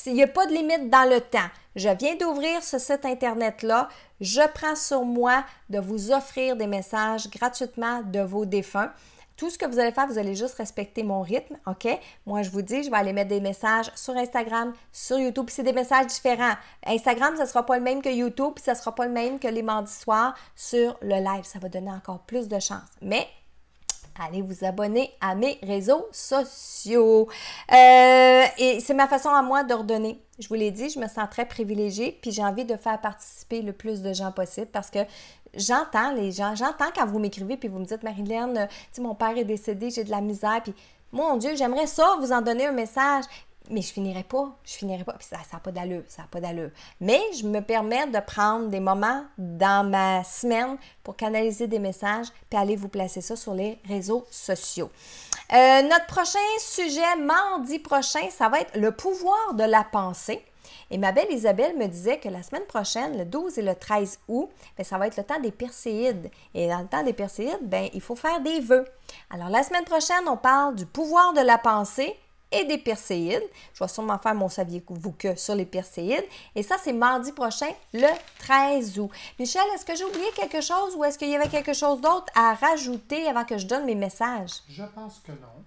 Il n'y a pas de limite dans le temps. Je viens d'ouvrir ce site Internet-là. Je prends sur moi de vous offrir des messages gratuitement de vos défunts. Tout ce que vous allez faire, vous allez juste respecter mon rythme, OK? Moi, je vous dis, je vais aller mettre des messages sur Instagram, sur YouTube, puis c'est des messages différents. Instagram, ça ne sera pas le même que YouTube, puis ça ne sera pas le même que les mardis soirs sur le live. Ça va donner encore plus de chance. Mais allez vous abonner à mes réseaux sociaux. Et c'est ma façon à moi de redonner. Je vous l'ai dit, je me sens très privilégiée, puis j'ai envie de faire participer le plus de gens possible parce que j'entends les gens, j'entends quand vous m'écrivez puis vous me dites « Marilyn, tu sais, mon père est décédé, j'ai de la misère, puis mon Dieu, j'aimerais ça vous en donner un message. » Mais je finirais pas, puis ça n'a pas d'allure, Mais je me permets de prendre des moments dans ma semaine pour canaliser des messages puis aller vous placer ça sur les réseaux sociaux. Notre prochain sujet, mardi prochain, ça va être le pouvoir de la pensée. Et ma belle Isabelle me disait que la semaine prochaine, le 12 et le 13 août, bien, ça va être le temps des Perséides. Et dans le temps des Perséides, bien, il faut faire des vœux. Alors, la semaine prochaine, on parle du pouvoir de la pensée et des perséides. Je vais sûrement faire mon saviez-vous que sur les perséides. Et ça, c'est mardi prochain, le 13 août. Michel, est-ce que j'ai oublié quelque chose ou est-ce qu'il y avait quelque chose d'autre à rajouter avant que je donne mes messages? Je pense que non.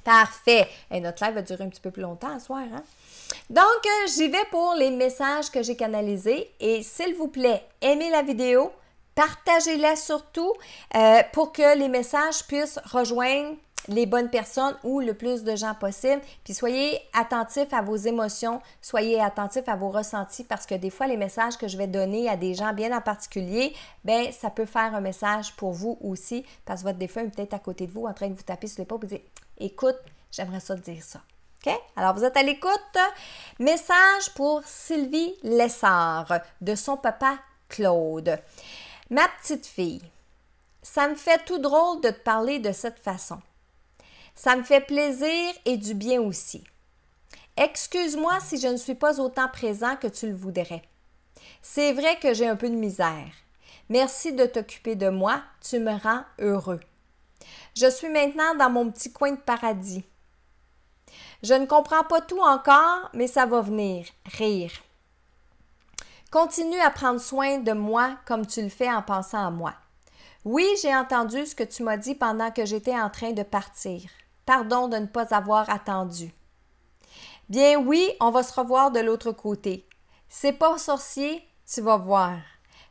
Parfait. Et notre live va durer un petit peu plus longtemps ce soir, hein? Donc, j'y vais pour les messages que j'ai canalisés. Et s'il vous plaît, aimez la vidéo, partagez-la surtout pour que les messages puissent rejoindre les bonnes personnes ou le plus de gens possible. Puis soyez attentifs à vos émotions, soyez attentifs à vos ressentis parce que des fois, les messages que je vais donner à des gens bien en particulier, bien, ça peut faire un message pour vous aussi parce que votre défunt est peut-être à côté de vous en train de vous taper sur l'épaule et dire « Écoute, j'aimerais ça te dire ça. » OK? Alors, vous êtes à l'écoute. Message pour Sylvie Lessard de son papa Claude. Ma petite fille, ça me fait tout drôle de te parler de cette façon. Ça me fait plaisir et du bien aussi. Excuse-moi si je ne suis pas autant présent que tu le voudrais. C'est vrai que j'ai un peu de misère. Merci de t'occuper de moi, tu me rends heureux. Je suis maintenant dans mon petit coin de paradis. Je ne comprends pas tout encore, mais ça va venir. Rire. Continue à prendre soin de moi comme tu le fais en pensant à moi. Oui, j'ai entendu ce que tu m'as dit pendant que j'étais en train de partir. Pardon de ne pas avoir attendu. Bien oui, on va se revoir de l'autre côté. C'est pas sorcier, tu vas voir.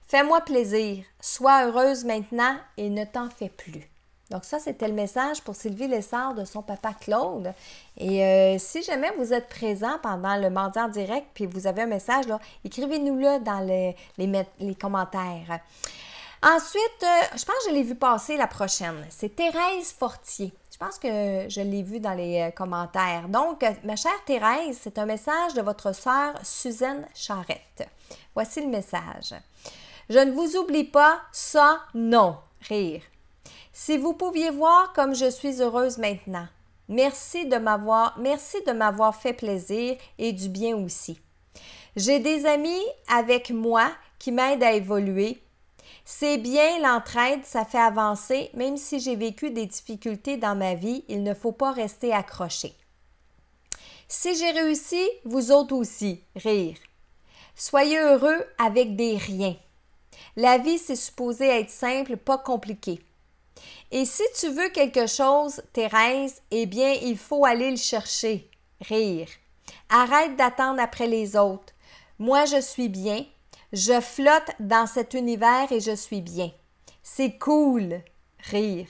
Fais-moi plaisir, sois heureuse maintenant et ne t'en fais plus. Donc ça, c'était le message pour Sylvie Lessard de son papa Claude. Et si jamais vous êtes présent pendant le mardi en direct puis vous avez un message, là, écrivez-nous-le dans les commentaires. Ensuite, je pense que je l'ai vu passer la prochaine. C'est Thérèse Fortier. Je pense que je l'ai vu dans les commentaires. Donc, ma chère Thérèse, c'est un message de votre sœur Suzanne Charette. Voici le message. Je ne vous oublie pas, ça, non. Rire. Si vous pouviez voir comme je suis heureuse maintenant. Merci de m'avoir fait plaisir et du bien aussi. J'ai des amis avec moi qui m'aident à évoluer. C'est bien, l'entraide, ça fait avancer. Même si j'ai vécu des difficultés dans ma vie, il ne faut pas rester accroché. Si j'ai réussi, vous autres aussi. Rire. Soyez heureux avec des riens. La vie, c'est supposé être simple, pas compliqué. Et si tu veux quelque chose, Thérèse, eh bien, il faut aller le chercher. Rire. Arrête d'attendre après les autres. Moi, je suis bien. Je flotte dans cet univers et je suis bien. C'est cool. Rire.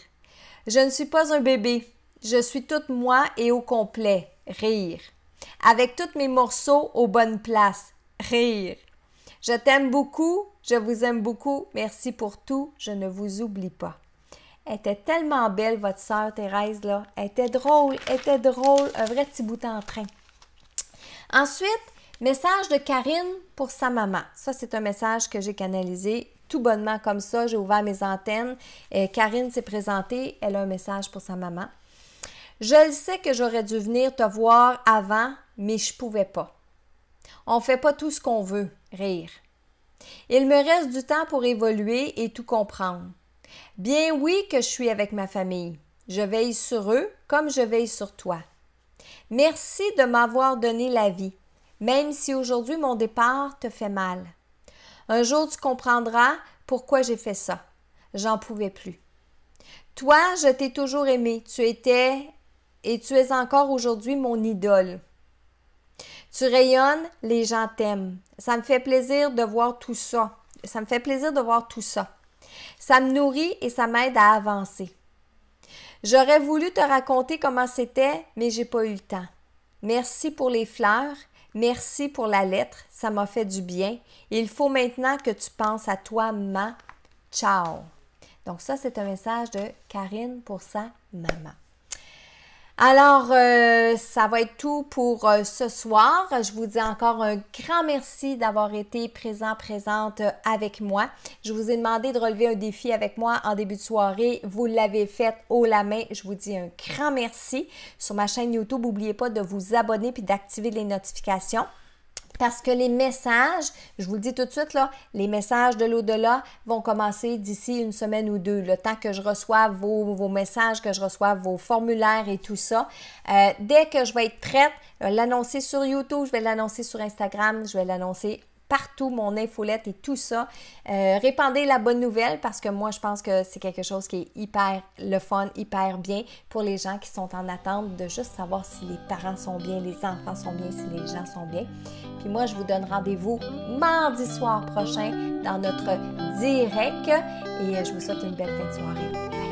Je ne suis pas un bébé. Je suis toute moi et au complet. Rire. Avec tous mes morceaux aux bonnes places. Rire. Je t'aime beaucoup. Je vous aime beaucoup. Merci pour tout. Je ne vous oublie pas. Elle était tellement belle, votre sœur Thérèse, là. Elle était drôle, un vrai petit bout en train. Ensuite, message de Karine pour sa maman. Ça, c'est un message que j'ai canalisé tout bonnement comme ça. J'ai ouvert mes antennes. Karine s'est présentée. Elle a un message pour sa maman. Je le sais que j'aurais dû venir te voir avant, mais je ne pouvais pas. On ne fait pas tout ce qu'on veut. Rire. Il me reste du temps pour évoluer et tout comprendre. Bien oui que je suis avec ma famille. Je veille sur eux comme je veille sur toi. Merci de m'avoir donné la vie, même si aujourd'hui mon départ te fait mal. Un jour tu comprendras pourquoi j'ai fait ça. J'en pouvais plus. Toi, je t'ai toujours aimé. Tu étais et tu es encore aujourd'hui mon idole. Tu rayonnes, les gens t'aiment. Ça me fait plaisir de voir tout ça. Ça me nourrit et ça m'aide à avancer. J'aurais voulu te raconter comment c'était, mais j'ai pas eu le temps. Merci pour les fleurs, merci pour la lettre, ça m'a fait du bien. Il faut maintenant que tu penses à toi, maman. Ciao. Donc ça, c'est un message de Karine pour sa maman. Alors, ça va être tout pour ce soir. Je vous dis encore un grand merci d'avoir été présente avec moi. Je vous ai demandé de relever un défi avec moi en début de soirée. Vous l'avez fait haut la main. Je vous dis un grand merci. Sur ma chaîne YouTube, n'oubliez pas de vous abonner puis d'activer les notifications Parce que les messages, je vous le dis tout de suite, là, les messages de l'au-delà vont commencer d'ici une semaine ou deux. Le temps que je reçoive vos messages, que je reçoive vos formulaires et tout ça. Dès que je vais être prête, je vais l'annoncer sur YouTube, je vais l'annoncer sur Instagram, je vais l'annoncer partout, mon infolette et tout ça. Répandez la bonne nouvelle parce que moi, je pense que c'est quelque chose qui est hyper le fun, hyper bien pour les gens qui sont en attente de juste savoir si les parents sont bien, les enfants sont bien, si les gens sont bien. Puis moi, je vous donne rendez-vous mardi soir prochain dans notre direct et je vous souhaite une belle fin de soirée. Bye.